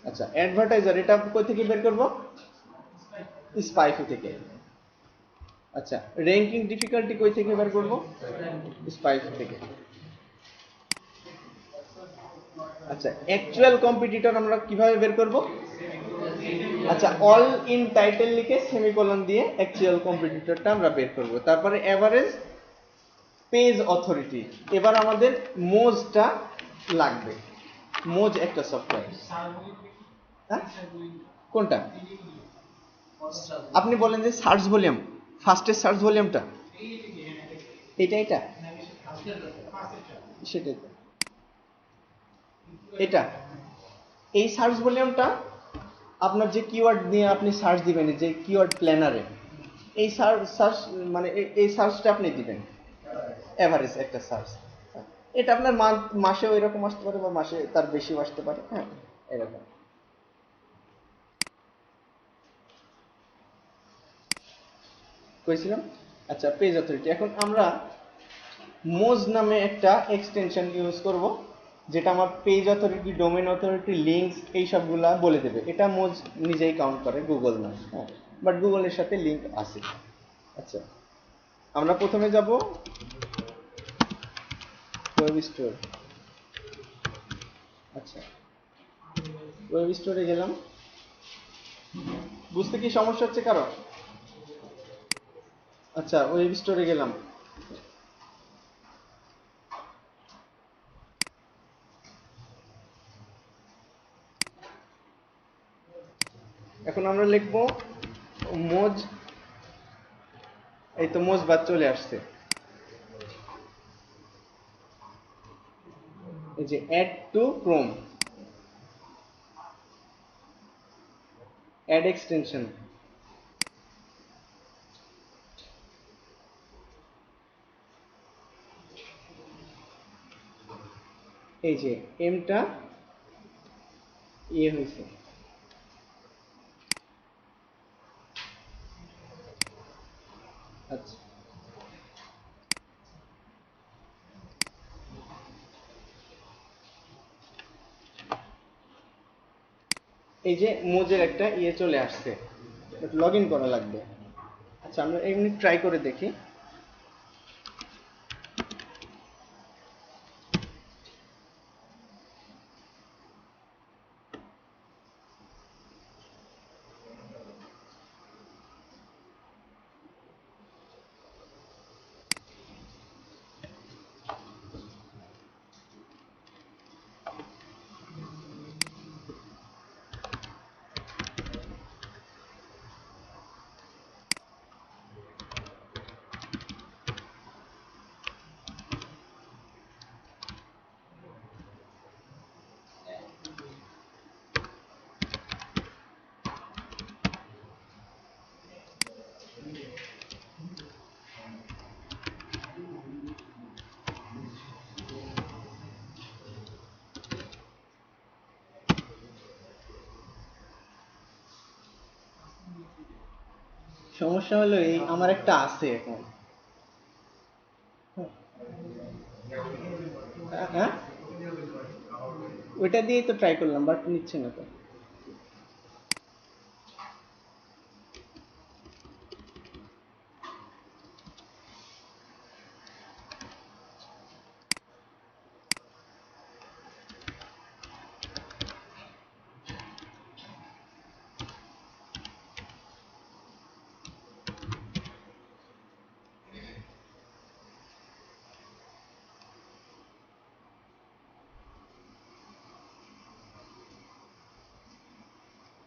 A: আচ্ছা, অ্যাডভার্টাইজার, এটা কই থেকে বের করব? স্পাইফু থেকে। আচ্ছা, র্যাঙ্কিং ডিফিকাল্টি কই থেকে বের করব? স্পাইফু থেকে। আচ্ছা, অ্যাকচুয়াল কম্পিটিটর আমরা কিভাবে বের করব? আচ্ছা, অল ইন টাইটেল লিখে সেমিকোলন দিয়ে অ্যাকচুয়াল কম্পিটিটরটা আমরা বের করব। তারপরে এভারেজ পেজ অথরিটি। এবার আমাদের মোজটা লাগবে, মোজ একটা সফটওয়্যার। হ্যাঁ, কোনটা? আপনি বলেন যে সার্চ ভলিউম, ফার্স্টের সার্চ ভলিউমটা এটা সেটাই তো, এটা এই সার্চ ভলিউমটা আপনার যে কিওয়ার্ড নিয়ে আপনি সার্চ দিবেন, যে কিওয়ার্ড প্ল্যানারে, এই সার্চ মানে এই সার্চটা আপনি দিবেন, এভারেজ একটা সার্চ। এটা আপনার মাসেও এরকম আসতে পারে, বা মাসে তার বেশিও আসতে পারে। হ্যাঁ, এরকম কইছিলাম। আচ্ছা, পেজ অথরিটি। এখন আমরা মোজ নামে একটা এক্সটেনশন ইউজ করব, যেটা আমার page authority, domain authority, links এই সবগুলা বলে দেবে। এটা মোজ নিজেই কাউন্ট করে, গুগল না। হ্যাঁ, বাট গুগলের সাথে লিঙ্ক আছে। আচ্ছা, আমরা প্রথমে যাব ওয়েব স্টোর। আচ্ছা, ওয়েব স্টোরে গেলাম। বুঝতে কি সমস্যা হচ্ছে কারো? আচ্ছা, ওয়েব স্টোরে গেলাম। এখন আমরা লিখবো মোজ, এই তো মোজ বাদ চলে আসছে। এই যে add to Chrome, add extension. এই যে এমটা ইয়ে হয়েছে। আচ্ছা, এই যে মোজের একটা ইয়ে চলে আসছে, লগ ইন করা লাগবে। আচ্ছা, আমরা এমনি ট্রাই করে দেখি। সমস্যা হলো এই আমার একটা আছে এখন। হ্যাঁ, ওইটা দিয়েই তো ট্রাই করলাম বাট নিচ্ছে না তো।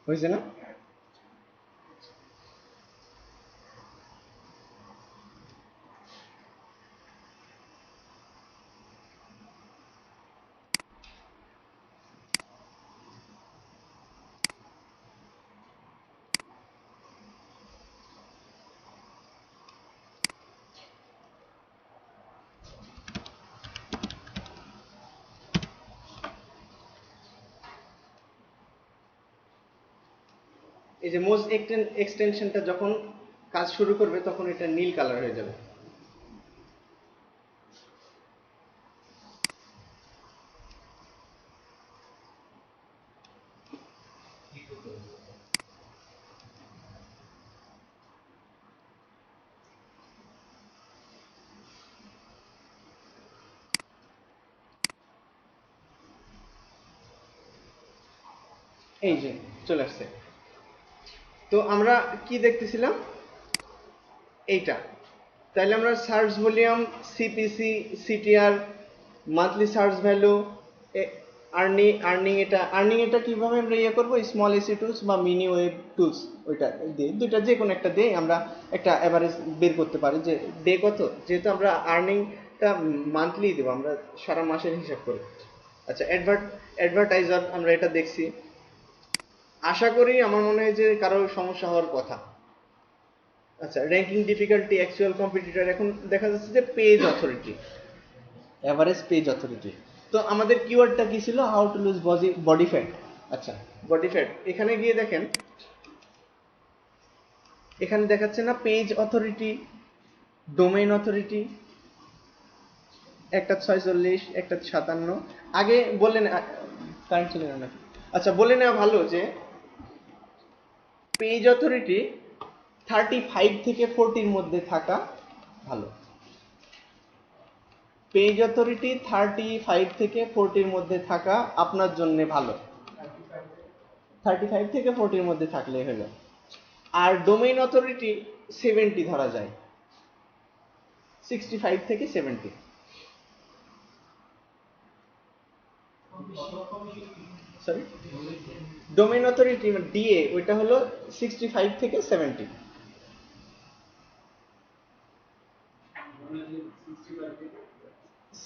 A: হয়েছে না? এই যে মোজ এক্সটেনশনটা যখন কাজ শুরু করবে তখন এটা নীল কালার হয়ে যাবে। এই যে চলে আসছে। তো আমরা কি দেখতেছিলাম? এইটা। তাহলে আমরা search volume, CPC, CTR, monthly search value, earning এটা কিভাবে আমরা ইয়ে করবো? স্মল এসি টুলস বা মিনি ওয়েব টুলস, ওইটা দিয়ে দুইটা যে কোনো একটা দিয়ে আমরা একটা অ্যাভারেজ বের করতে পারি যে ডে কত, যেহেতু আমরা আর্নিংটা মান্থলি দেবো, আমরা সারা মাসের হিসাব করি। আচ্ছা, অ্যাডভার্টাইজার আমরা এটা দেখছি। আশা করি, আমার মনে হয় যে কারো সমস্যা হওয়ার কথা। আচ্ছা, র্যাঙ্কিং ডিফিকাল্টি, অ্যাকচুয়াল কম্পিটিটর, এখন দেখা যাচ্ছে যে page authority, average page authority. তো আমাদের কিওয়ার্ডটা কি ছিল? How to lose body fat. আচ্ছা, বডি ফ্যাট, এখানে গিয়ে দেখেন, এখানে দেখাচ্ছে না পেজ অথরিটি, ডোমেইন অথরিটি, একটা 46, একটা 57। আগে বলে কারেন্ট চলে গেল নাকি? আচ্ছা, বলে নেওয়া ভালো যে পেজ অথরিটি 35 থেকে 40-র মধ্যে থাকা ভালো। পেজ অথরিটি 35 থেকে 40-র মধ্যে থাকা আপনার জন্য ভালো। 35 থেকে 40-র মধ্যে থাকলে হলো। আর ডোমেইন অথরিটি 70 ধরা যায়, 65 থেকে 70। সরি, ডোমেইন অথরিটি ডিএ ওইটা হলো 65 থেকে 70।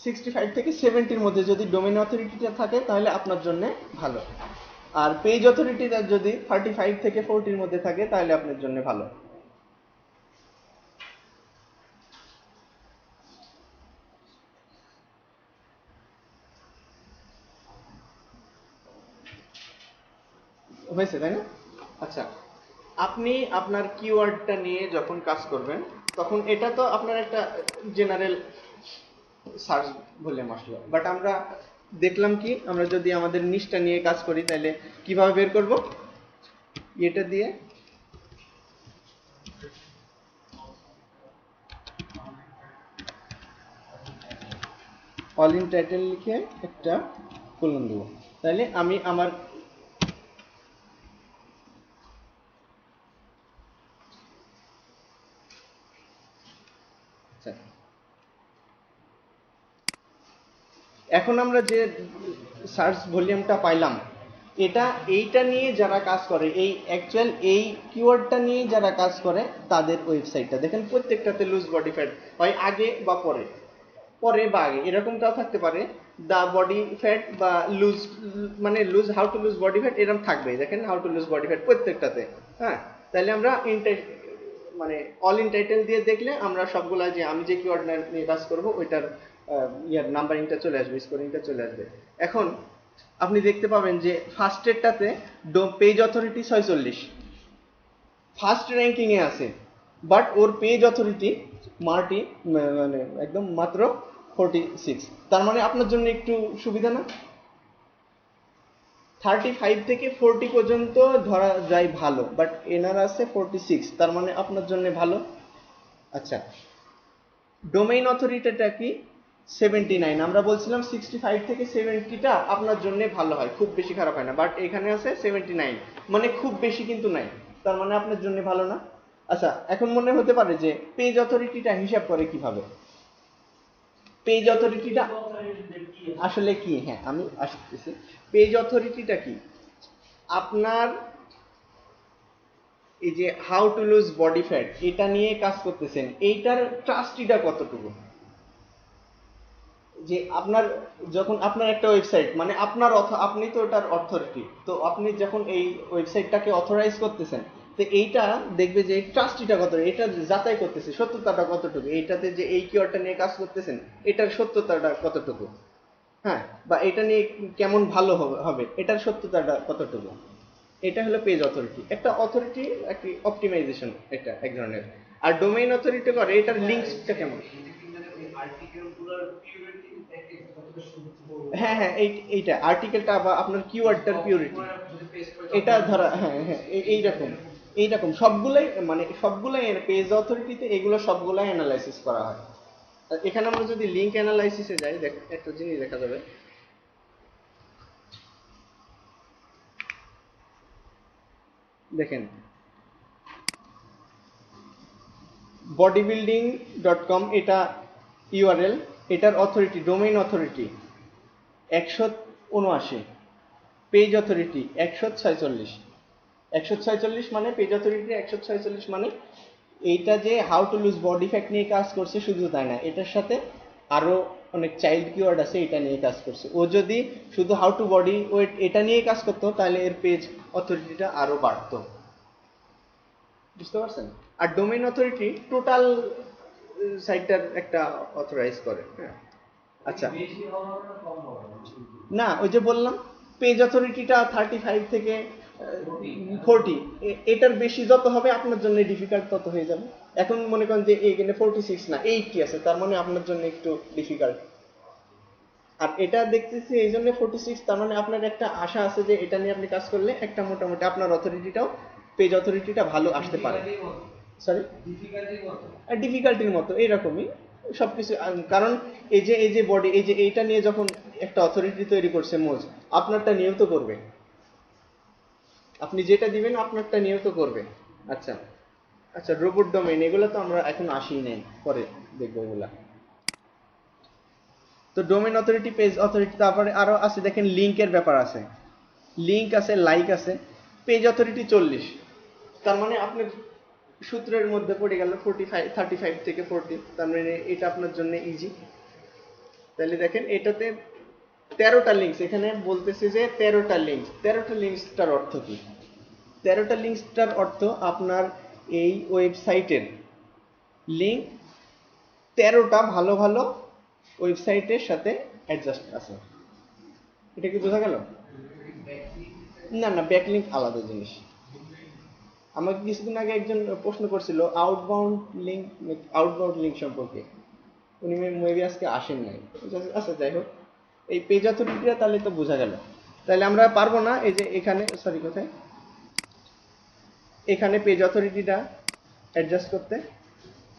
A: 65 থেকে 70-র মধ্যে যদি ডোমেইন অথরিটিটা থাকে তাহলে আপনার জন্য ভালো। আর পেজ অথরিটিটা যদি 35 থেকে 40-র মধ্যে থাকে তাহলে আপনার জন্য ভালো। হয়েছে, তাই না? আচ্ছা, আপনি আপনার কিওয়ার্ডটা নিয়ে যখন কাজ করবেন তখন এটা তো আপনার একটা জেনারেল সার্চ ভলিউম আসলো, বাট আমরা দেখলাম কি, আমরা যদি আমাদের নিশটা নিয়ে কাজ করি তাহলে কিভাবে বের করব? এটা দিয়ে অল ইন টাইটেল লিখে একটা কলম দেবো, তাহলে আমি আমার এখন আমরা যে সার্চ ভলিউমটা পাইলাম, এটা এইটা নিয়ে যারা কাজ করে, এই অ্যাকচুয়াল এই কিওয়ার্ডটা নিয়ে যারা কাজ করে তাদের ওয়েবসাইটটা দেখেন, প্রত্যেকটাতে লুজ বডি ফ্যাট হয় আগে বা পরে, পরে বা আগে এরকমটাও থাকতে পারে। দা বডি ফ্যাট বা লুজ, মানে lose, how to lose body fat এরকম থাকবেই, দেখেন how to lose body fat প্রত্যেকটাতে। হ্যাঁ, তাহলে আমরা মানে অল ইন টাইটেল দিয়ে দেখলে আমরা সবগুলা, যে আমি যে কিওয়ার্ড নিয়ে কাজ করব ওইটার ইয়ার নাম্বারিংটা চলে আসবে, স্কোরিংটা চলে আসবে। এখন আপনি দেখতে পাবেন যে ফার্স্টেরটাতে পেজ অথরিটি 46, ফার্স্ট র্যাঙ্কিং এ আছে। বাট ওর পেজ অথরিটি মার্টি মানে একদম মাত্র 46। তার মানে আপনার জন্য একটু সুবিধা না? 35 থেকে 40 পর্যন্ত ধরা যায় ভালো, বাট এনার আছে 46, তার মানে আপনার জন্য ভালো। আচ্ছা, ডোমেইন অথরিটিটা কি? 79। আমরা বলছিলাম 65 থেকে 70টা আপনার জন্য ভালো হয়, খুব বেশি খারাপ হয় না, বাট এখানে আছে 79, মানে খুব বেশি কিন্তু নাই, তার মানে আপনার জন্য ভালো না। আচ্ছা, এখন মনে হতে পারে যে পেজ অথরিটিটা হিসাব করে কিভাবে? পেজ অথরিটিটা আসলে কি? হ্যাঁ, আমি আসতেছি। পেজ অথরিটিটা কি? আপনার এই যে how to lose body fat এটা নিয়ে কাজ করতেছেন, এইটার ট্রাস্টিটা কতটুকু? যে আপনার যখন আপনার একটা ওয়েবসাইট, মানে আপনার আপনি তো ওটার অথরিটি, তো আপনি যখন এই ওয়েবসাইটটাকে অথরাইজ করতেছেন, তো এইটা দেখবে যে ট্রাস্টিটা কত, এটা যাচাই করতেছে সত্যতাটা কতটুকু, এইটাতে যে এই কিওয়ার্ডটা নিয়ে কাজ করতেছেন এটার সত্যতাটা কতটুকু, হ্যাঁ, বা এটা নিয়ে কেমন ভালো হবে এটার সত্যতাটা কতটুকু। এটা হলো পেজ অথরিটি। একটা অথরিটি একটি অপটিমাইজেশন, এটা এক ধরনের। আর ডোমেইন অথরিটি করে এটার লিঙ্কসটা কেমন। হ্যাঁ হ্যাঁ, এইটা আর্টিকেলটা বা আপনার কিওয়ার্ডটার পিউরিটি, এটা ধরা, হ্যাঁ হ্যাঁ, এইরকম এইরকম সবগুলাই, মানে সবগুলাই পেজ অথরিটিতে এগুলো সবগুলাই অ্যানালাইসিস করা হয়। এখানে আমরা যদি লিঙ্ক অ্যানালাইসিসে যাই, একটা জিনিস দেখা যাবে। দেখেন, bodybuilding.com এটা ইউআরএল, এটার authority, domain authority 179, page authority 146। 146 মানে পেজ অথরিটি 146, মানে এইটা যে how to lose body fat নিয়ে কাজ করছে শুধু তাই না, এটার সাথে আরো অনেক চাইল্ড কিওয়ার্ড আছে এটা নিয়ে কাজ করছে। ও যদি শুধু হাউ টু বডি ওয়েট এটা নিয়ে কাজ করতো তাহলে এর পেজ অথরিটিটা আরো বাড়তো। বুঝতে পারছেন? আর ডোমেইন অথরিটি টোটাল সাইটটার একটা অথরাইজ করে, হ্যাঁ। আচ্ছা, না ওই যে বললাম পেজ অথরিটিটা 35 থেকে 40, এটার বেশি যত হবে আপনার জন্য ডিফিকাল্ট তত হয়ে যাবে। এখন মনে করেন যে এখানে 46 না 80 আছে, তার মানে আপনার জন্য একটু ডিফিকাল্ট। আর এটা দেখতেছি এই জন্য 46, তার মানে আপনার একটা আশা আছে যে এটা নিয়ে আপনি কাজ করলে একটা মোটামুটি আপনার অথরিটিটাও, পেজ অথরিটিটা ভালো আসতে পারে। সরি, ডিফিকাল্টির মতো এইরকমই সবকিছু। কারণ এই যে বডি, এই যে এইটা নিয়ে যখন একটা অথরিটি তৈরি করছে মোজ, আপনারটা নিয়ত করবে, আপনি যেটা দিবেন আপনারটা নিয়ত করবে। আচ্ছা আচ্ছা, রোবট ডোমেইন এগুলো তো আমরা এখন আসিই নাই, পরে দেখবো এগুলা। তো ডোমেইন অথরিটি, পেজ অথরিটি, তারপরে আরো আছে দেখেন লিংকের ব্যাপার আছে, লিংক আছে, লাইক আছে। পেজ অথরিটি 40, তার মানে আপনার সূত্রের মধ্যে পড়ে গেল 45, 35 থেকে 40, তার মানে এটা আপনার জন্য ইজি। তাহলে দেখেন এটাতে 13টা লিঙ্কস, এখানে বলতেছে যে 13টা লিঙ্কস। 13টা লিঙ্কসটার অর্থ কি? 13টা লিঙ্কসটার অর্থ আপনার এই ওয়েবসাইটের লিঙ্ক 13টা ভালো ভালো ওয়েবসাইটের সাথে অ্যাডজাস্ট আছে। এটা কি বোঝা গেল? না না, ব্যাকলিঙ্ক আলাদা জিনিস। আমাকে কিছুদিন আগে একজন প্রশ্ন করছিল আউটবাউন্ড লিঙ্ক, আউটবাউন্ড লিঙ্ক সম্পর্কে, উনি মেবি আজকে আসেন নাই। আচ্ছা যাই হোক, এই পেজ অথরিটিটা তাহলে তো বোঝা গেল। তাহলে আমরা পারবো না এই যে এখানে, সরি কোথায়, এখানে পেজ অথরিটিটা অ্যাডজাস্ট করতে।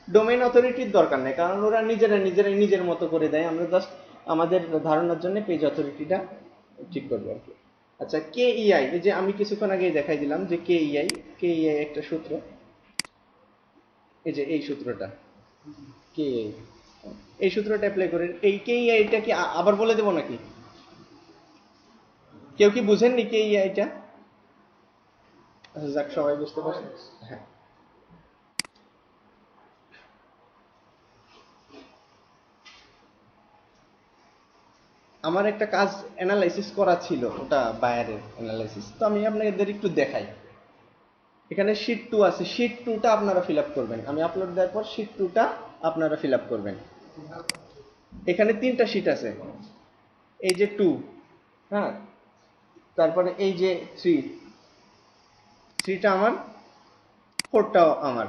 A: ডোমেইন অথরিটির দরকার নেই, কারণ ওরা নিজেরাই নিজের মতো করে দেয়, আমরা জাস্ট আমাদের ধারণার জন্য পেজ অথরিটিটা ঠিক করবো আর কি। আচ্ছা, কেইআই, এই যে আমি কিছুক্ষণ আগেই দেখাই দিলাম যে কেইআই, কেইআই একটা সূত্র, এই যে এই সূত্রটা কেইআই, এই সূত্রটা অ্যাপ্লাই করেন। এই কেইআইটা কি আবার বলে দেবো নাকি? কেউ কি বুঝেননি কেইআইটা? আচ্ছা যাক, সবাই বুঝতে পারছেন, হ্যাঁ। আমার একটা কাজ অ্যানালাইসিস করা ছিল, ওটা বায়ারের অ্যানালাইসিস, তো আমি আপনাদের একটু দেখাই। এখানে শিট 2 আছে, শিট 2টা আপনারা ফিল আপ করবেন, আমি আপলোড দেওয়ার পর শিট 2টা আপনারা ফিল আপ করবেন। এখানে 3টা শিট আছে, এই যে 2, হ্যাঁ, তারপরে এই যে 3টা আমার, 4টাও আমার।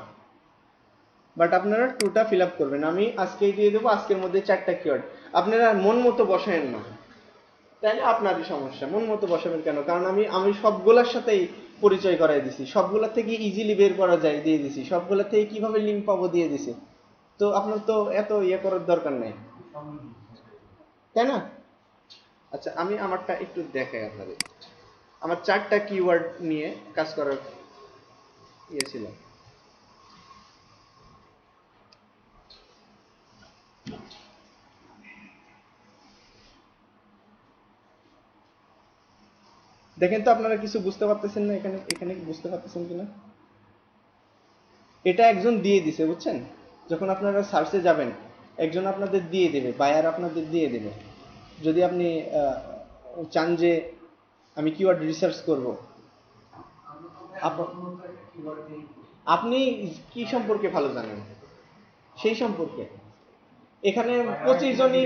A: বাট আপনারা টুটা ফিল আপ করবেন। আমি আজকেই দিয়ে দেবো, আজকের মধ্যে 4টা কিওয়ার্ড। আপনারা মন মতো বসায়েন না, তাইলে আপনারই সমস্যা। মন মতো বসাবেন কেন? কারণ আমি আমি সবগুলোর সাথেই পরিচয় করাই দিছি, সবগুলা থেকে ইজিলি বের করা যায় দিয়ে দিছি, সবগুলা থেকে কিভাবে লিঙ্ক পাবো দিয়ে দিছি। তো আপনার তো এত ইয়ে করার দরকার নেই, তাই না? আচ্ছা, আমি আমারটা একটু দেখাই আপনাদের। আমার 4টা কিওয়ার্ড নিয়ে কাজ করার ইয়ে ছিল। দেখেন তো আপনারা কিছু বুঝতে পারতেছেন না? এখানে এখানে কি বুঝতে পারতেছেন কিনা? এটা একজন দিয়ে দিছে, বুঝছেন? যখন আপনারা সার্চে যাবেন, একজন আপনাদের দিয়ে দেবে, বায়ার আপনাদের দিয়ে দেবে। যদি আপনি চান যে আমি কিওয়ার্ড রিসার্চ করব, আপনি কি সম্পর্কে ভালো জানেন সেই সম্পর্কে। এখানে 25 জনই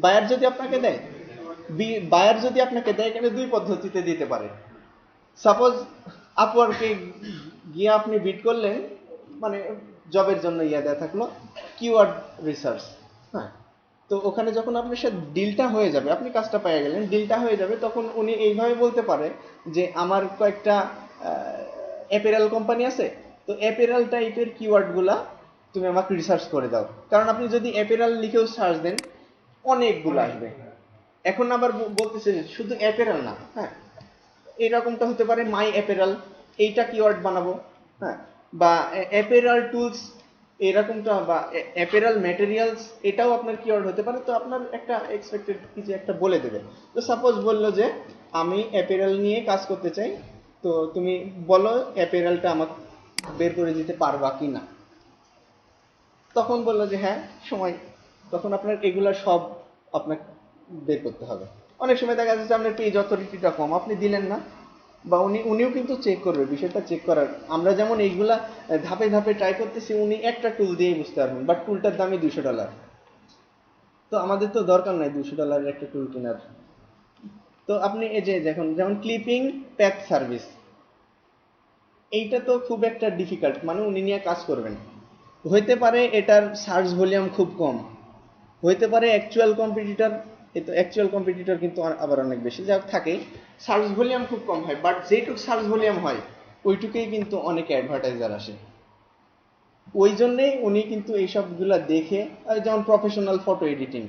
A: বায়ার যদি আপনাকে দেয়, বায়ার যদি আপনাকে দেয়, এখানে দুই পদ্ধতিতে দিতে পারে। সাপোজ আপওয়ার্কে গিয়ে আপনি বিট করলেন, মানে জবের জন্য ইয়া দেয়া থাকলো কিওয়ার্ড রিসার্চ, হ্যাঁ। তো ওখানে যখন আপনার সাথে ডিলটা হয়ে যাবে, আপনি কাজটা পেয়ে গেলেন, ডিলটা হয়ে যাবে, তখন উনি এইভাবে বলতে পারে যে আমার কয়েকটা অ্যাপেরাল কোম্পানি আছে, তো অ্যাপেরাল টাইপের কিওয়ার্ডগুলা তুমি আমাকে রিসার্চ করে দাও। কারণ আপনি যদি অ্যাপেরাল লিখেও সার্চ দেন, অনেকগুলো আসবে। এখন আবার বলতেছেন শুধু অ্যাপেরাল না, হ্যাঁ, এরকমটা হতে পারে মাই অ্যাপেরাল, এইটা কিওয়ার্ড বানাবো, হ্যাঁ। বা অ্যাপেরাল টুলস এরকমটা, বা অ্যাপেরাল ম্যাটেরিয়ালস, এটাও আপনার কিওয়ার্ড হতে পারে। তো আপনার একটা এক্সপেক্টেড কিছু একটা বলে দেবে। তো সাপোজ বললো যে আমি অ্যাপেরাল নিয়ে কাজ করতে চাই, তো তুমি বলো অ্যাপেরালটা আমাকে বের করে দিতে পারবা কি না। তখন বললো যে হ্যাঁ, সময়। তখন আপনার এগুলা সব আপনাকে বের করতে হবে। অনেক সময় দেখা যাচ্ছে আপনার পেজ অথরিটিটা কম, আপনি দিলেন না, বা উনিও কিন্তু চেক করবে, বিষয়টা চেক করার। আমরা যেমন এইগুলা ধাপে ধাপে ট্রাই করতেছি, উনি একটা টুল দিয়েই বুঝতে পারবেন, বাট টুলটার দামই $200। তো আমাদের তো দরকার নাই $200 একটা টুল কেনার। তো আপনি এই যে দেখুন, যেমন ক্লিপিং প্যাথ সার্ভিস, এইটা তো খুব একটা ডিফিকাল্ট, মানে উনি নিয়ে কাজ করবেন। হইতে পারে এটার সার্চ ভলিউম খুব কম, হইতে পারে অ্যাকচুয়াল কম্পিটিটর, এই তো অ্যাকচুয়াল কম্পিটিটর কিন্তু আবার অনেক বেশি, যা থাকে সার্চ ভলিউম খুব কম হয়, বাট যেটুক সার্চ ভলিউম হয় ওইটুকুই কিন্তু অনেক অ্যাডভার্টাইজার আসে। ওই জন্যেই উনি কিন্তু এইসবগুলা দেখে, যেমন প্রফেশনাল ফটো এডিটিং,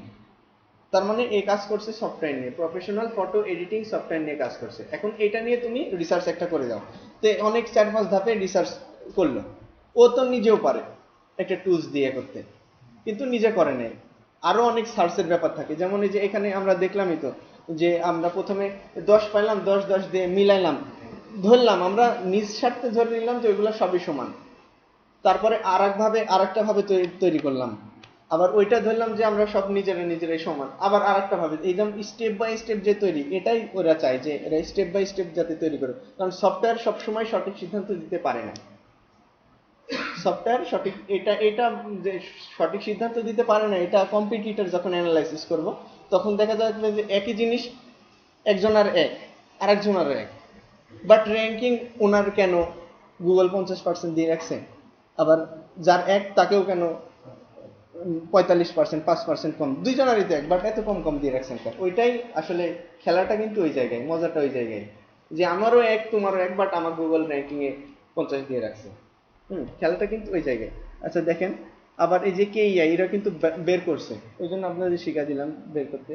A: তার মানে এই কাজ করছে সফটওয়্যার নিয়ে, প্রফেশনাল ফটো এডিটিং সফটওয়্যার নিয়ে কাজ করছে। এখন এটা নিয়ে তুমি রিসার্চ একটা করে দাও। তো অনেক 4-5 ধাপে রিসার্চ করলো, ও তো নিজেও পারে একটা টুলস দিয়ে করতে, কিন্তু নিজে করে নেই। আরো অনেক সার্চের ব্যাপার থাকে, যেমন এই যে এখানে আমরা দেখলামই তো, যে আমরা প্রথমে 10 পাইলাম, 10 দিয়ে মিলাইলাম, ধরলাম আমরা নিজ স্বার্থে ধরে নিলাম যে ওইগুলো সবই সমান। তারপরে আরেকটা ভাবে তৈরি করলাম, আবার ওইটা ধরলাম যে আমরা সব নিজেরাই সমান, আবার আরেকটা ভাবে। এই যেমন স্টেপ বাই স্টেপ যে তৈরি, এটাই ওরা চায় যে এরা স্টেপ বাই স্টেপ যাতে তৈরি করে, কারণ সফটওয়্যার সবসময় সঠিক সিদ্ধান্ত দিতে পারে না। সফটওয়্যার সঠিক এটা এটা যে সঠিক সিদ্ধান্ত দিতে পারে না, এটা কম্পিটিটর যখন অ্যানালাইসিস করব, তখন দেখা যাবে যে একই জিনিস একজনের এক, আরেকজনের এক, বাট র্যাঙ্কিং ওনার কেন গুগল 50% দিয়ে রাখছে, আবার যার এক তাকেও কেন 45%, 5% কম, দুইজনেরই তো এক, বাট এত কম কম দিয়ে রাখছেন কেন? ওইটাই আসলে খেলাটা কিন্তু ওই জায়গায়, মজাটা ওই জায়গায়, যে আমারও এক তোমারও এক, বাট আমার গুগল র্যাঙ্কিং এ 50 দিয়ে রাখছে। খেলাটা কিন্তু ওই জায়গায়। আচ্ছা দেখেন, আবার এই যে কেইআই এরা কিন্তু বের করছে, ওই জন্য আপনাদের শিখা দিলাম বের করতে।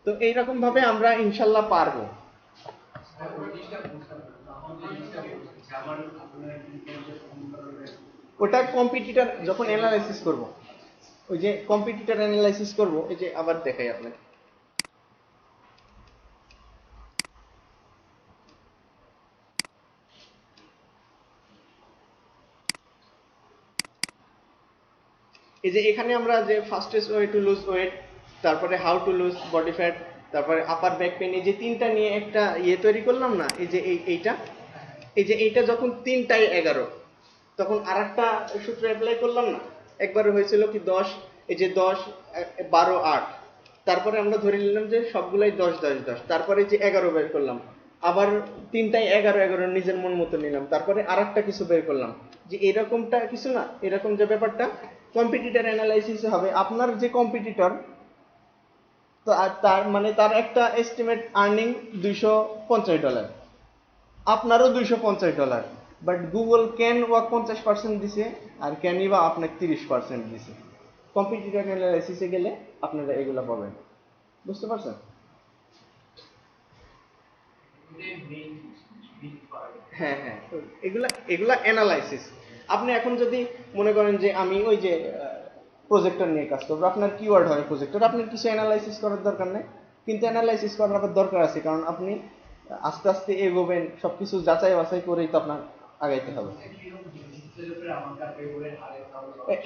A: তো এইরকম ভাবে আমরা ইনশাল্লাহ পারবো। ওটা কম্পিটিটর যখন অ্যানালাইসিস করব, ওই যে কম্পিটিটর অ্যানালাইসিস করব, এই যে আবার দেখাই আপনাকে। এই যে এখানে আমরা যে fastest way to lose weight, তারপরে how to lose body fat, তারপরে আপার ব্যাক পেন, এই যে তিনটা নিয়ে একটা ইয়ে তৈরি করলাম না, এই যে এইটা, এই যে এইটা যখন 3টায় 11, তখন আর একটা সূত্র অ্যাপ্লাই করলাম না। একবারে হয়েছিল কি 10, এই যে 10, 12, 8, তারপরে আমরা ধরে নিলাম যে সবগুলাই 10, 10, 10, তারপরে যে 11 বের করলাম, আবার 3টায় 11 নিজের মন মতো নিলাম, তারপরে আরেকটা কিছু বের করলাম, যে এরকমটা কিছু না, এরকম যে ব্যাপারটা কম্পিটিটর অ্যানালাইসিস হবে। আপনার যে কম্পিটিটর, তার মানে তার একটা এস্টিমেট আর্নিং $250, আপনারও $250, বাট গুগল ক্যান ওয়াক 50% দিছে, আর ক্যানই বা আপনাকে 30% দিছে। কম্পিটিটর অ্যানালাইসিসে গেলে আপনারা এগুলো পাবেন। বুঝতে পারছেন? হ্যাঁ হ্যাঁ, এগুলা এগুলা অ্যানালাইসিস। আপনি এখন যদি মনে করেন যে আমি ওই যে প্রজেক্টর নিয়ে কাজ করবো, আপনার কিওয়ার্ড হবে প্রজেক্টর, আপনার কিছু অ্যানালাইসিস করার দরকার নেই, কিন্তু অ্যানালাইসিস করার আবার দরকার আছে, কারণ আপনি আস্তে আস্তে এগোবেন, সবকিছু যাচাই বাছাই করেই তো আপনার আগাইতে হবে।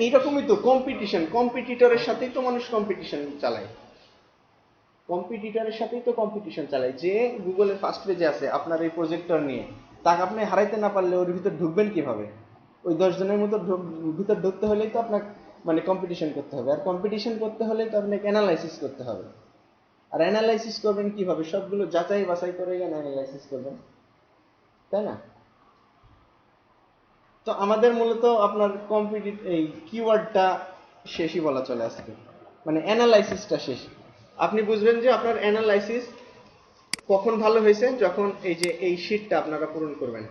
A: এইরকমই তো কম্পিটিশন, কম্পিটিটরের সাথেই তো মানুষ কম্পিটিশন চালায়, কম্পিটিটরের সাথেই তো কম্পিটিশন চালায়। যে গুগলের ফার্স্ট পেজে আছে আপনার এই প্রজেক্টর নিয়ে, তাকে আপনি হারাইতে না পারলে ওর ভিতর ঢুকবেন কিভাবে? ওই 10 জনের মতো ভিতর ঢুকতে হলেই তো আপনার মানে কম্পিটিশন করতে হবে, আর কম্পিটিশন করতে হলে তো আপনাকে অ্যানালাইসিস করতে হবে। আর অ্যানালাইসিস করবেন কিভাবে? সবগুলো যাচাই বাছাই করে অ্যানালাইসিস করবেন, তাই না? তো আমাদের মূলত আপনার এই কিওয়ার্ডটা শেষই বলা চলে আজকে, মানে অ্যানালাইসিসটা শেষ। আপনি বুঝবেন যে আপনার অ্যানালাইসিস কখন ভালো হয়েছে, যখন এই যে এই শীটটা আপনারা পূরণ করবেন,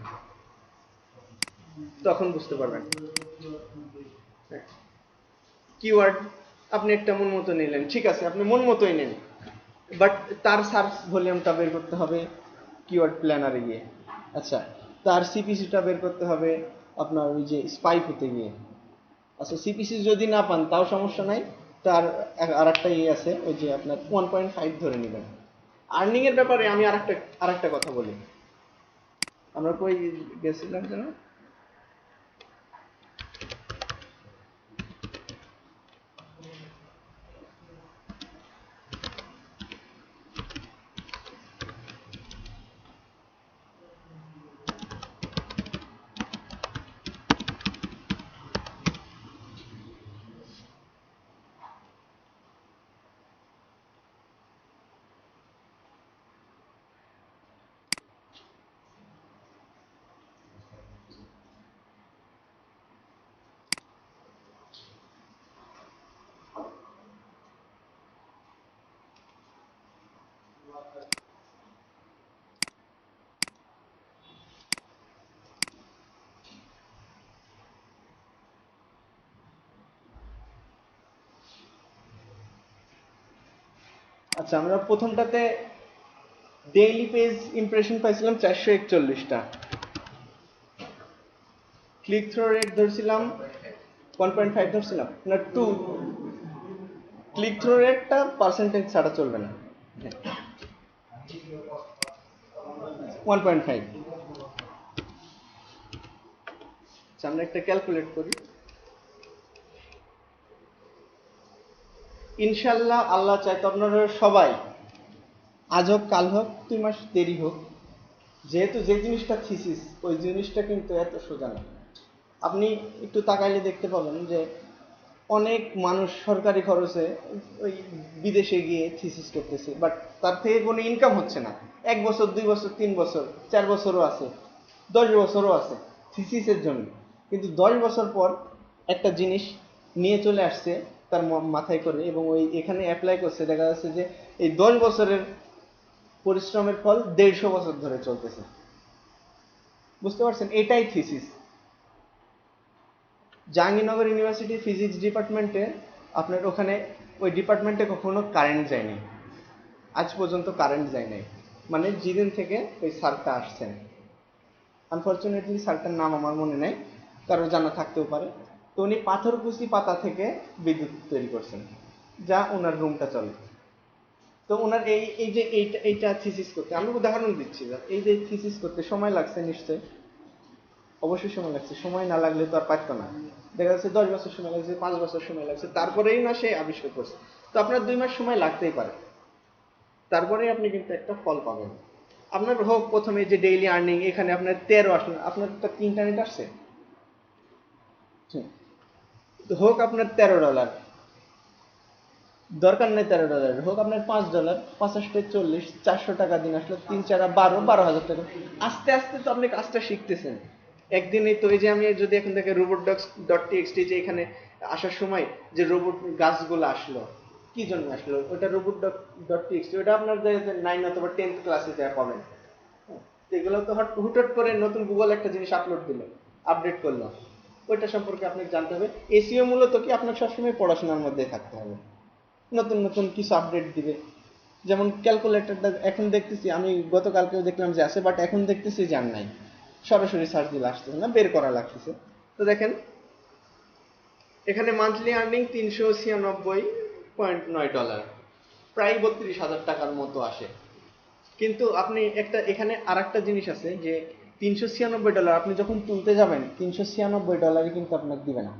A: তখন বুঝতে পারবেন। কিওয়ার্ড আপনি একটা মন মতো নিলেন, ঠিক আছে, আপনি মন মতোই নেন, বাট তার সার্চ ভলিউমটা বের করতে হবে কিওয়ার্ড প্ল্যানারে গিয়ে। আচ্ছা, তার সিপিসিটা বের করতে হবে আপনার ওই যে স্পাইক হতে গিয়ে। আচ্ছা, সিপিসি যদি না পান তাও সমস্যা নাই, তার আর একটা ইয়ে আছে, ওই যে আপনার 1.5 ধরে নেবেন। আর্নিং এর ব্যাপারে আমি আরেকটা কথা বলি। আমরা কই গেছিলাম যেন? আচ্ছা, আমরা প্রথমটাতে ডেইলি পেজ ইমপ্রেশন পাইছিলাম 441টা, ক্লিক থ্রো রেট ধরছিলাম 1.5 ধরছিলাম না 2, ক্লিক থ্রো রেটটা পার্সেন্টেজ ছাড়া চলবে না, 1.5। আচ্ছা, আমরা একটা ক্যালকুলেট করি। ইনশাল্লাহ আল্লাহ চাইতো আপনারা সবাই, আজ হোক কাল হোক 2 মাস দেরি হোক, যেহেতু যে জিনিসটা থিসিস, ওই জিনিসটা কিন্তু এত সোজা না। আপনি একটু তাকাইলে দেখতে পাবেন যে অনেক মানুষ সরকারি খরচে ওই বিদেশে গিয়ে থিসিস করতেছে, বাট তার থেকে কোনো ইনকাম হচ্ছে না। 1 বছর, 2 বছর, 3 বছর, 4 বছরও আছে, 10 বছরও আছে থিসিসের জন্য, কিন্তু 10 বছর পর একটা জিনিস নিয়ে চলে আসছে তার মাথায় করে, এবং ওই এখানে অ্যাপ্লাই করছে, দেখা যাচ্ছে যে এই 10 বছরের পরিশ্রমের ফল 150 বছর ধরে চলতেছে। বুঝতে পারছেন? এটাই থিসিস। জাহাঙ্গীরনগর ইউনিভার্সিটি ফিজিক্স ডিপার্টমেন্টে আপনার ওখানে ওই ডিপার্টমেন্টে কখনো কারেন্ট যায়নি, আজ পর্যন্ত কারেন্ট যায় নাই, মানে যেদিন থেকে ওই স্যারটা আসছেন। আনফর্চুনেটলি স্যারটার নাম আমার মনে নেই, কারো জানা থাকতেও পারে। তো উনি পাথরকুচি পাতা থেকে বিদ্যুৎ তৈরি করছেন, যা ওনার রুমটা চলে। তো ওনার এই যে এইটা থিসিস করতে, আমি উদাহরণ দিচ্ছি, এই যে থিসিস করতে সময় লাগছে নিশ্চয়ই, অবশ্যই সময় লাগছে, সময় না লাগলে তো আর পারতো না। দেখা যাচ্ছে 10 বছর সময় লাগছে, 5 বছর সময় লাগছে, তারপরেই না সে আবিষ্কার করছে। তো আপনার 2 মাস সময় লাগতেই পারে, তারপরেই আপনি কিন্তু একটা ফল পাবেন। আপনার হোক প্রথমে যে ডেইলি আর্নিং, এখানে আপনার 13 আসলো, আপনার একটা ইন্টারনেট আসছে, হোক আপনার $13, দরকার নেই $13 হোক, আপনার $5, 50 40, 400 টাকা দিন আসলো, 3 4 12 হাজার টাকা। আস্তে আস্তে তো আপনি কাজটা শিখতেছেন একদিনই তো। এই যে আমি যদি এখন থেকে robot.txt যে এখানে আসার সময় যে রোবট গাছগুলো আসলো, কি জন্য আসলো ওটা robot.txt, ওটা আপনার যে 9 অথবা 10th ক্লাসে যা পাবেন। হ্যাঁ, তো এগুলো তো হুটহাট করে নতুন গুগল একটা জিনিস আপলোড দিল, আপডেট করলো, ওইটা সম্পর্কে আপনাকে জানতে হবে। এসইও মূলত কি, আপনাকে সবসময় পড়াশোনার মধ্যে থাকতে হবে, নতুন নতুন কিছু আপডেট দিবে। যেমন ক্যালকুলেটরটা এখন দেখতেছি, আমি গতকালকেও দেখলাম যে আছে, বাট এখন দেখতেছি যে আর নাই, সরাসরি সার্চ দিলে আসতেছে না, বের করা লাগতেছে। তো দেখেন এখানে মান্থলি আর্নিং $396.9, প্রায় 32,000 টাকার মতো আসে। কিন্তু আপনি একটা এখানে আর একটা জিনিস আছে যে $396 আপনি যখন তুলতে যাবেন, $396 কিন্তু আপনাকে দিবে না,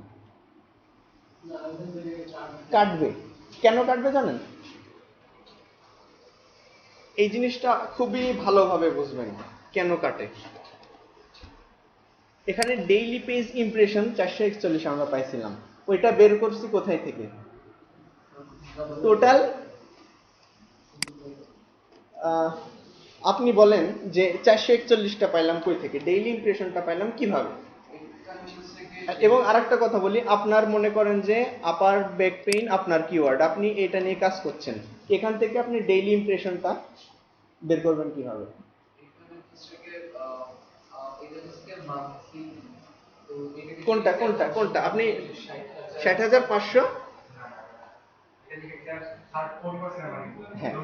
A: কাটবে। কেন কাটবে জানেন? এই জিনিসটা খুবই ভালোভাবে বুঝবেন কেন কাটে। এখানে ডেইলি পেজ ইমপ্রেশন 441 আমরা পাইছিলাম, ওইটা বের করছি কোথায় থেকে? টোটাল আপনি বলেন যে 441টা পাইলাম কই থেকে, ডেইলি ইমপ্রেশনটা পাইলাম কিভাবে? এবং আরেকটা কথা বলি, আপনার মনে করেন যে আপার ব্যাক পেইন আপনার কিওয়ার্ড, আপনি এটা নিয়ে কাজ করছেন, এখান থেকে আপনি ডেইলি ইমপ্রেশনটা বের করবেন কিভাবে? কোনটা কোনটা কোনটা আপনি 60,500? হ্যাঁ,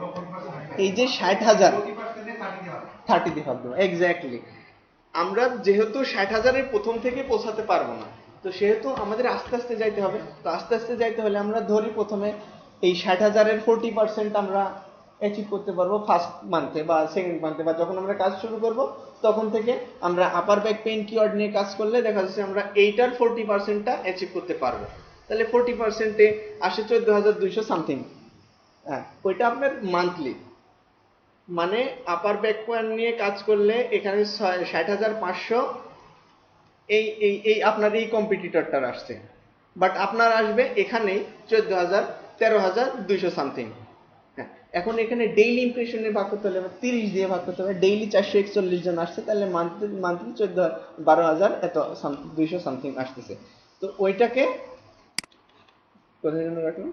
A: এই যে 60,000 30 দিয়ে ভাগ দেবো, এক্স্যাক্টলি। আমরা যেহেতু 60,000-এর প্রথম থেকে পৌঁছাতে পারবো না, তো সেহেতু আমাদের আস্তে আস্তে যাইতে হবে। তো আস্তে আস্তে যাইতে হলে আমরা ধরি প্রথমে এই 60,000-এর 40% আমরা অ্যাচিভ করতে পারবো ফার্স্ট মান্থে বা সেকেন্ড মান্থে, বা যখন আমরা কাজ শুরু করব তখন থেকে আমরা আপার ব্যাক পেইন কিওয়ার্ড নিয়ে কাজ করলে দেখা যাচ্ছে আমরা এইটার 40%টা অ্যাচিভ করতে পারবো। তাহলে 40%-এ আসে 14,200 সামথিং। হ্যাঁ, ওইটা আপনার মান্থলি, মানে আপার ব্যাক পেইন নিয়ে কাজ করলে এখানে 60,500 এই এই এই আপনার এই কম্পিটিটরটার আসছে, বাট আপনার আসবে এখানেই 14,000 13,200 সামথিং। হ্যাঁ, এখন এখানে ডেইলি ইমপ্রেশনে ভাগ করতে হলে 30 দিয়ে ভাগ করতে হবে, ডেইলি 441 জন আসছে, তাহলে মান্থলি মান্থলি 12,000 এত 200 সামথিং আসতেছে। তো ওইটাকে কোথায় জন্য রাখলাম?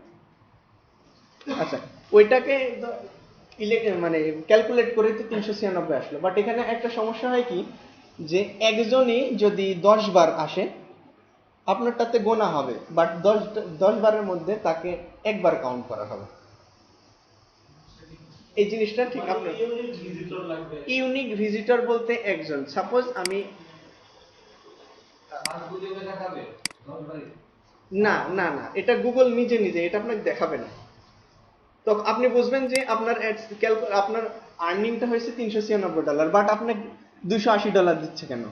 A: আচ্ছা, ওইটাকে মানে ক্যালকুলেট করে তো 396 আসলো, বাট এখানে একটা সমস্যা হয় কি, যে একজনই যদি 10 বার আসে আপনারটাতে গোনা হবে, বাট 10 বারের মধ্যে তাকে একবার কাউন্ট করা হবে। এই জিনিসটা ঠিক আপনার ইউনিক ভিজিটর বলতে একজন, সাপোজ আমি না না না, এটা গুগল নিজে নিজে এটা আপনাকে দেখাবে না। তো আপনি বুঝবেন যে আপনার আপনার আর্নিংটা হয়েছে $396, বাট আপনাকে $280 দিচ্ছে কেন?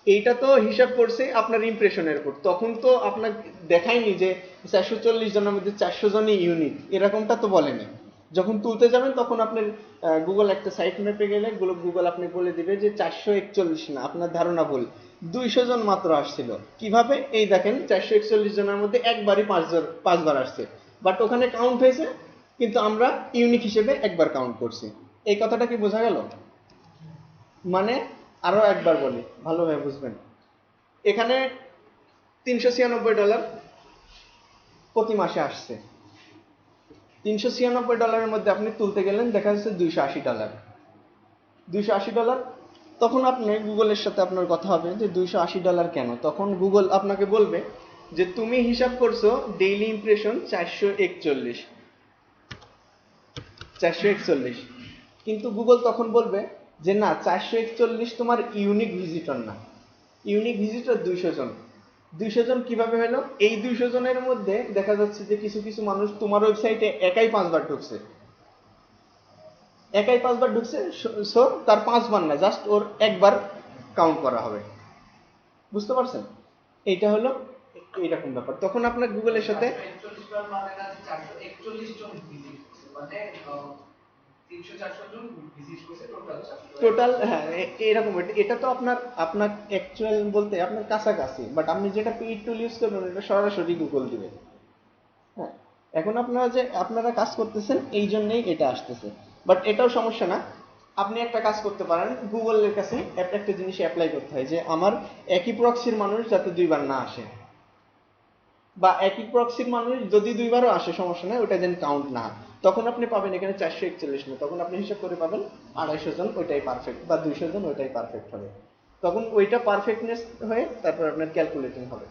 A: এইটা তো হিসাব করছে আপনার ইমপ্রেশনের উপর, তখন তো আপনাকে দেখায়নি যে 440 জনের মধ্যে 400 জনই ইউনিক, এরকমটা তো বলেনি। যখন তুলতে যাবেন তখন আপনার গুগল একটা সাইট ম্যাপে গেলে গুগল আপনি বলে দিবে যে 441 না, আপনার ধারণা ভুল, 200 জন মাত্র আসছিল। কিভাবে? এই দেখেন 441 জনের মধ্যে একবারই 5 বার আসছে, বাট ওখানে কাউন্ট হয়েছে, কিন্তু আমরা ইউনিক হিসেবে একবার কাউন্ট করছি। এই কথাটা কি বোঝা গেল? মানে আরো একবার বলি ভালোভাবে বুঝবেন, এখানে $396 প্রতি মাসে আসছে, $396 মধ্যে আপনি তুলতে গেলেন দেখা যাচ্ছে $280, $280। তখন আপনি গুগলের সাথে আপনার কথা হবে যে $280 কেন, তখন গুগল আপনাকে বলবে যে তুমি হিসাব করছো ডেইলি ইমপ্রেশন 441, কিন্তু গুগল তখন বলবে যে না, 441 তোমার ইউনিক ভিজিটর না, ইউনিক ভিজিটর 200 জন। 200 জন কিভাবে হলো? এই 200 জনের মধ্যে দেখা যাচ্ছে যে কিছু কিছু মানুষ তোমার ওয়েবসাইটে একাই 5 বার ঢুকছে, সো তার 5 বার না, জাস্ট ওর একবার কাউন্ট করা হবে। বুঝতে পারছেন? এইটা হলো এইরকম ব্যাপার। তখন আপনার গুগলের সাথে টোটাল, হ্যাঁ এরকম। এটা তো আপনার আপনার অ্যাকচুয়াল বলতে আপনার কাছাকাছি, বাট আপনি যেটা পেইড টুল ইউজ করবেন এটা সরাসরি গুগল দিবে। হ্যাঁ, এখন আপনারা কাজ করতেছেন এই জন্যই এটা আসতেছে, বাট এটাও সমস্যা না। আপনি একটা কাজ করতে পারেন, গুগলের কাছে একটা জিনিস অ্যাপ্লাই করতে হয় যে আমার একই প্রক্সির মানুষ যাতে দুইবার না আসে, বা একই প্রক্সির মানুষ যদি দুইবারও আসে সমস্যা নেই, ওটা যেন কাউন্ট না হয়। তখন আপনি পাবেন এখানে 441 না, তখন আপনি হিসাব করে পাবেন 250 জন ওইটাই পারফেক্ট, বা 200 জন ওইটাই পারফেক্ট হবে। তখন ওইটা পারফেক্টনেস হয়ে তারপর আপনার ক্যালকুলেটিং হবে।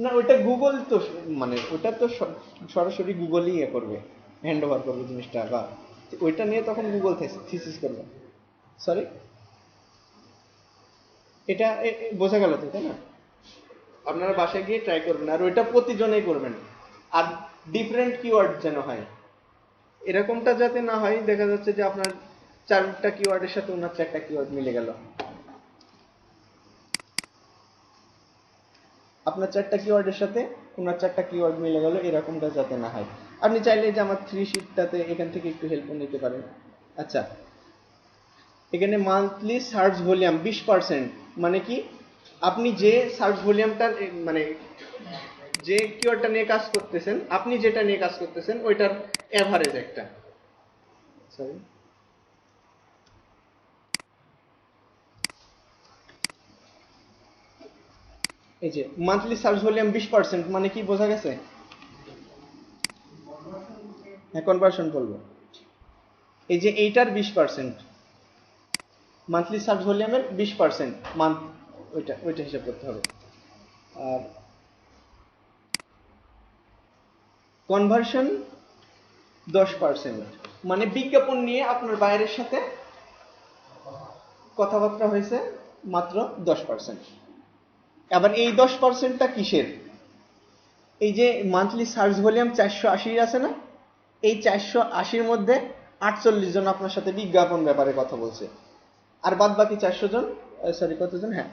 A: না, ওইটা গুগল তো, মানে ওটা তো সরাসরি গুগলই ইয়ে করবে, হ্যান্ড ওভার করবে জিনিসটা, বা ওইটা নিয়ে তখন গুগল থিসিস করবে। সরি, এটা বোঝা গেল তো, তাই না? আপনারা বাসায় গিয়ে ট্রাই করবেন, আর ওইটা প্রতিজনেই করবেন। আর ডিফারেন্ট কিওয়ার্ড যেন হয়, এরকমটা যাতে না হয় দেখা যাচ্ছে যে আপনার 4টা কিওয়ার্ডের সাথে ওনার 4টা কিওয়ার্ড মিলে গেল, আপনার 4টা কিওয়ার্ডের সাথে ওনার 4টা কিওয়ার্ড মিলে গেল, এরকমটা যাতে না হয়। আপনি চাইলে যে আমার 3 শিটটাতে এখান থেকে একটু হেল্প নিতে পারেন। আচ্ছা, এখানে মান্থলি সার্চ ভলিউম 20%, মানে কি আপনি যে সার্চ ভলিউমটার মানে যে কিওয়ার্ডটা নিয়ে কাজ করতেছেন, আপনি যেটা নিয়ে কাজ করতেছেন ওইটার এভারেজ একটা, সরি, এই যে মান্থলি সার্চ ভলিউম 20%, মানে কি বোঝা গেছে? হ্যাঁ, কনভার্সন বলবো, এই যে এইটার 20%, মান্থলি সার্চ ভলিউমের 20% মান্থ, ওইটা হিসাব করতে হবে। আর কনভার্সন 10%, মানে বিজ্ঞাপন নিয়ে আপনার বাইরের সাথে কথাবার্তা হয়েছে মাত্র 10%। আবার এই 10%টা কিসের? এই যে মান্থলি সার্চ ভলিউম 480 আছে না, এই 480-র মধ্যে 48 জন আপনার সাথে বিজ্ঞাপন ব্যাপারে কথা বলছে, আর বাদ বাকি 400 জন, সরি কতজন, হ্যাঁ,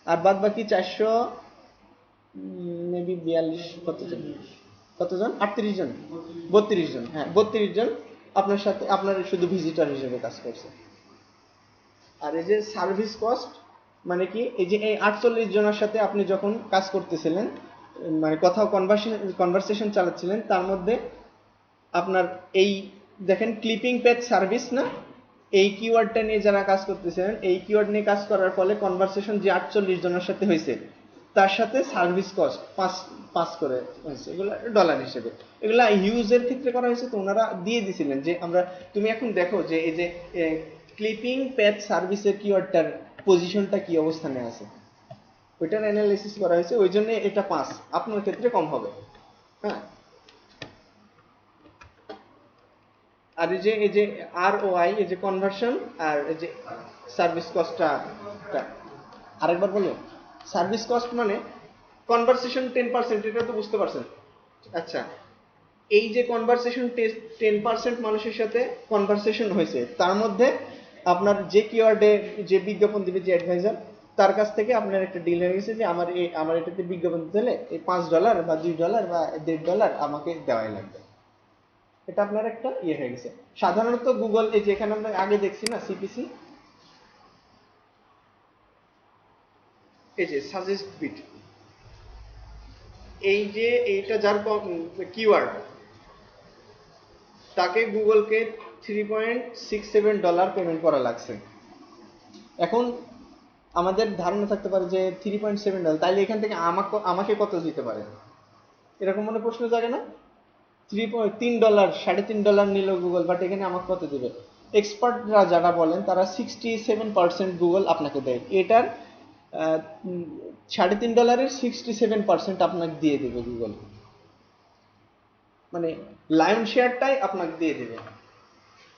A: আর বাদ বাকি 400 মেবি 42 কতজন 38 জন, 32 জন, হ্যাঁ 32 জন আপনার সাথে আপনার শুধু ভিজিটর হিসেবে কাজ করছে। আর এই যে সার্ভিস কস্ট, মানে কি এই যে এই 48 জনের সাথে আপনি যখন কাজ করতেছিলেন, মানে কোথাও কনভারসেশন চালাচ্ছিলেন, তার মধ্যে আপনার এই দেখেন ক্লিপিং পেজ সার্ভিস না, এই কিওয়ার্ডটা নিয়ে যারা কাজ করতেছিলেন, এই কিওয়ার্ড নিয়ে কাজ করার ফলে কনভারসেশন যে 48 জনের সাথে হয়েছে তার সাথে সার্ভিস কস্ট পাস করে হয়েছে, এগুলো ডলার হিসেবে, এগুলা হিউজের ক্ষেত্রে করা হয়েছে। তো ওনারা দিয়ে দিছিলেন যে তুমি এখন দেখো যে এই যে ক্লিপিং পেজ সার্ভিসের কিওয়ার্ডটার পজিশনটা কি অবস্থানে আছে, ওইটার অ্যানালাইসিস করা হয়েছে, ওই জন্য এটা 5, আপনার ক্ষেত্রে কম হবে। হ্যাঁ, আর এই যে ROI, এই যে কনভার্সন, আর এই যে সার্ভিস কস্টটা, আরেকবার বলো, সার্ভিস কস্ট মানে কনভারসেশন 10%, এটা তো বুঝতে পারছেন। আচ্ছা, এই যে কনভারসেশন 10% মানুষের সাথে কনভারসেশন হয়েছে, তার মধ্যে আপনার যে কিওয়ার্ডে যে বিজ্ঞাপন দিবে যে অ্যাডভাইজার, তার কাছ থেকে আপনার একটা ডিল হয়ে গেছে যে আমার এটাতে বিজ্ঞাপন দিতে হলে এই $5 বা $2 বা $1.5 আমাকে দেওয়াই লাগবে। এটা আপনার একটা ইয়ে হয়ে গেছে। সাধারণত গুগল, এই যে এখানে আমরা আগে দেখছি না সিপিসি, এই যে সাজেস্ট বিট, এই যে এইটা যার কিওয়ার্ড, তাকে গুগলকে $3.67 পেমেন্ট করা লাগছে। এখন আমাদের ধারণা থাকতে পারে যে $3.7, তাইলে এখান থেকে আমাকে কত দিতে পারে, এরকম মনে প্রশ্ন জাগে না? $3, $3.5 নিল গুগল, বাট এখানে আমাকে কত দিবে? এক্সপার্টরা যারা বলেন তারা 67% গুগল আপনাকে দেয়, এটার $3.5 67% আপনাকে দিয়ে দেবে গুগল, মানে লায়ন শেয়ারটাই আপনাকে দিয়ে দেবে,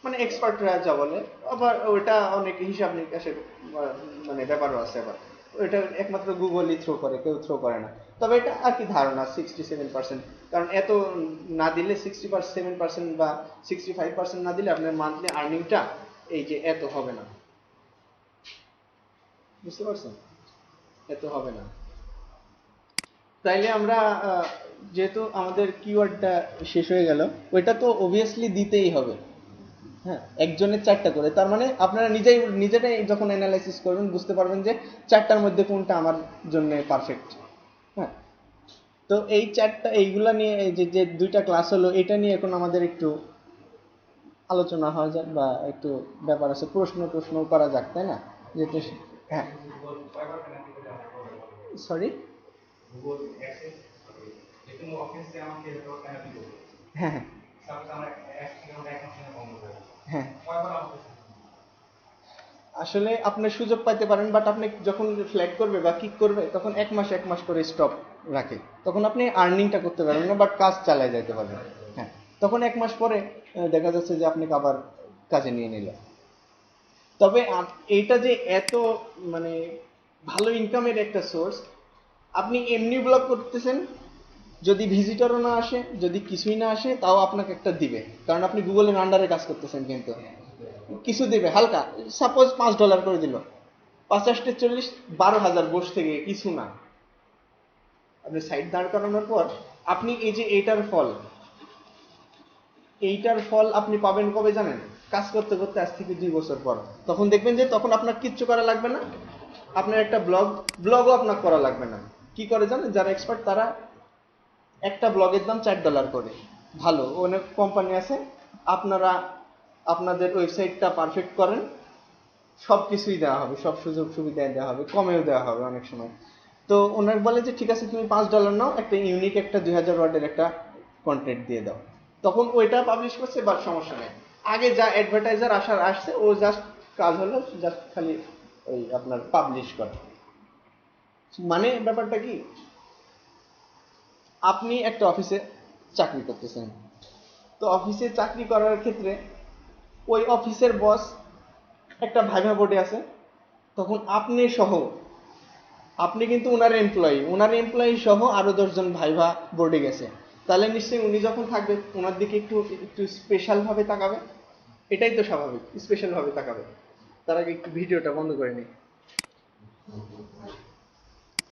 A: মানে এক্সপার্টরা যা বলে। আবার ওইটা অনেক হিসাব নিকাশের মানে ব্যাপারও আছে, আবার ওইটা একমাত্র গুগলই থ্রো করে, কেউ থ্রো করে না। তবে এটা আর কি ধারণা 67%, কারণ এত না দিলে 67% বা 65% না দিলে আপনার মান্থলি আর্নিংটা এই যে এত হবে না, বুঝতে পারছেন? এত হবে না। তাইলে আমরা যেহেতু আমাদের কিওয়ার্ডটা শেষ হয়ে গেল, ওইটা তো অবভিয়াসলি দিতেই হবে। হ্যাঁ, একজনের 4টা করে, তার মানে আপনারা নিজেরাই যখন অ্যানালাইসিস করবেন বুঝতে পারবেন যে 4টার মধ্যে কোনটা আমার জন্য পারফেক্ট। হ্যাঁ, তো এই চারটা এইগুলা নিয়ে এই যে যে দুইটা ক্লাস হলো এটা নিয়ে এখন আমাদের একটু আলোচনা হওয়া যাক বা একটু ব্যাপার আছে, প্রশ্ন করা যাক, তাই না? যেহেতু হ্যাঁ, সরি, হ্যাঁ হ্যাঁ হ্যাঁ, আসলে আপনি সুযোগ পাইতে পারেন, বাট আপনি যখন ফ্ল্যাগ করবে বা কিক করবে তখন এক মাস করে স্টপ রাখে, তখন আপনি আর্নিংটা করতে পারবেন না, বাট কাজ চালায় যাইতে পারবেন। হ্যাঁ, তখন এক মাস পরে দেখা যাচ্ছে যে আপনাকে আবার কাজে নিয়ে নিল। তবে এইটা যে এত মানে ভালো ইনকামের একটা সোর্স, আপনি এমনি ব্লগ করতেছেন, যদি ভিজিটরও না আসে, যদি কিছুই না আসে, তাও আপনাকে একটা দিবে, কারণ আপনি গুগলের আন্ডারে কাজ করতেছেন, কিন্তু কিছু দিবে হালকা, সাপোজ $5 করে দিল, 50 40 12,000 বসে থেকে কিছু না। আপনি সাইট দাঁড় করানোর পর আপনি এই যে এইটার ফল আপনি পাবেন কবে জানেন? কাজ করতে করতে আজ থেকে 2 বছর পর। তখন দেখবেন যে তখন আপনার কিচ্ছু করা লাগবে না, আপনার একটা ব্লগও আপনার করা লাগবে না। কি করে জানেন? যারা এক্সপার্ট তারা একটা ব্লগের দাম $4 করে, ভালো অনেক কোম্পানি আছে, আপনারা আপনাদের ওয়েবসাইটটা পারফেক্ট করেন, সব কিছুই দেওয়া হবে, সব সুযোগ সুবিধা দেওয়া হবে, কমেও দেওয়া হবে অনেক সময়। তো ওনার বলে যে ঠিক আছে তুমি $5 নাও, একটা ইউনিক একটা 2000 ওয়ার্ডের একটা কন্টেন্ট দিয়ে দাও, তখন ওইটা পাবলিশ করছে, বা সমস্যা নেই। আগে যা অ্যাডভার্টাইজার আসছে ও জাস্ট কাজ হলো জাস্ট খালি ওই আপনার পাবলিশ করা। মানে ব্যাপারটা কি, আপনি একটা অফিসে চাকরি করতেছেন, তো অফিসে চাকরি করার ক্ষেত্রে ওই অফিসের বস একটা ভাইভা বোর্ডে আছে, তখন আপনি কিন্তু ওনার এমপ্লয়ি সহ আরো 10 জন ভাইভা বোর্ডে গেছে, তাহলে নিশ্চয়ই উনি যখন থাকবে ওনার দিকে একটু একটু স্পেশাল ভাবে তাকাবে, এটাই তো স্বাভাবিক, স্পেশাল ভাবে তাকাবে। তার আগে একটু ভিডিওটা বন্ধ করে নিই।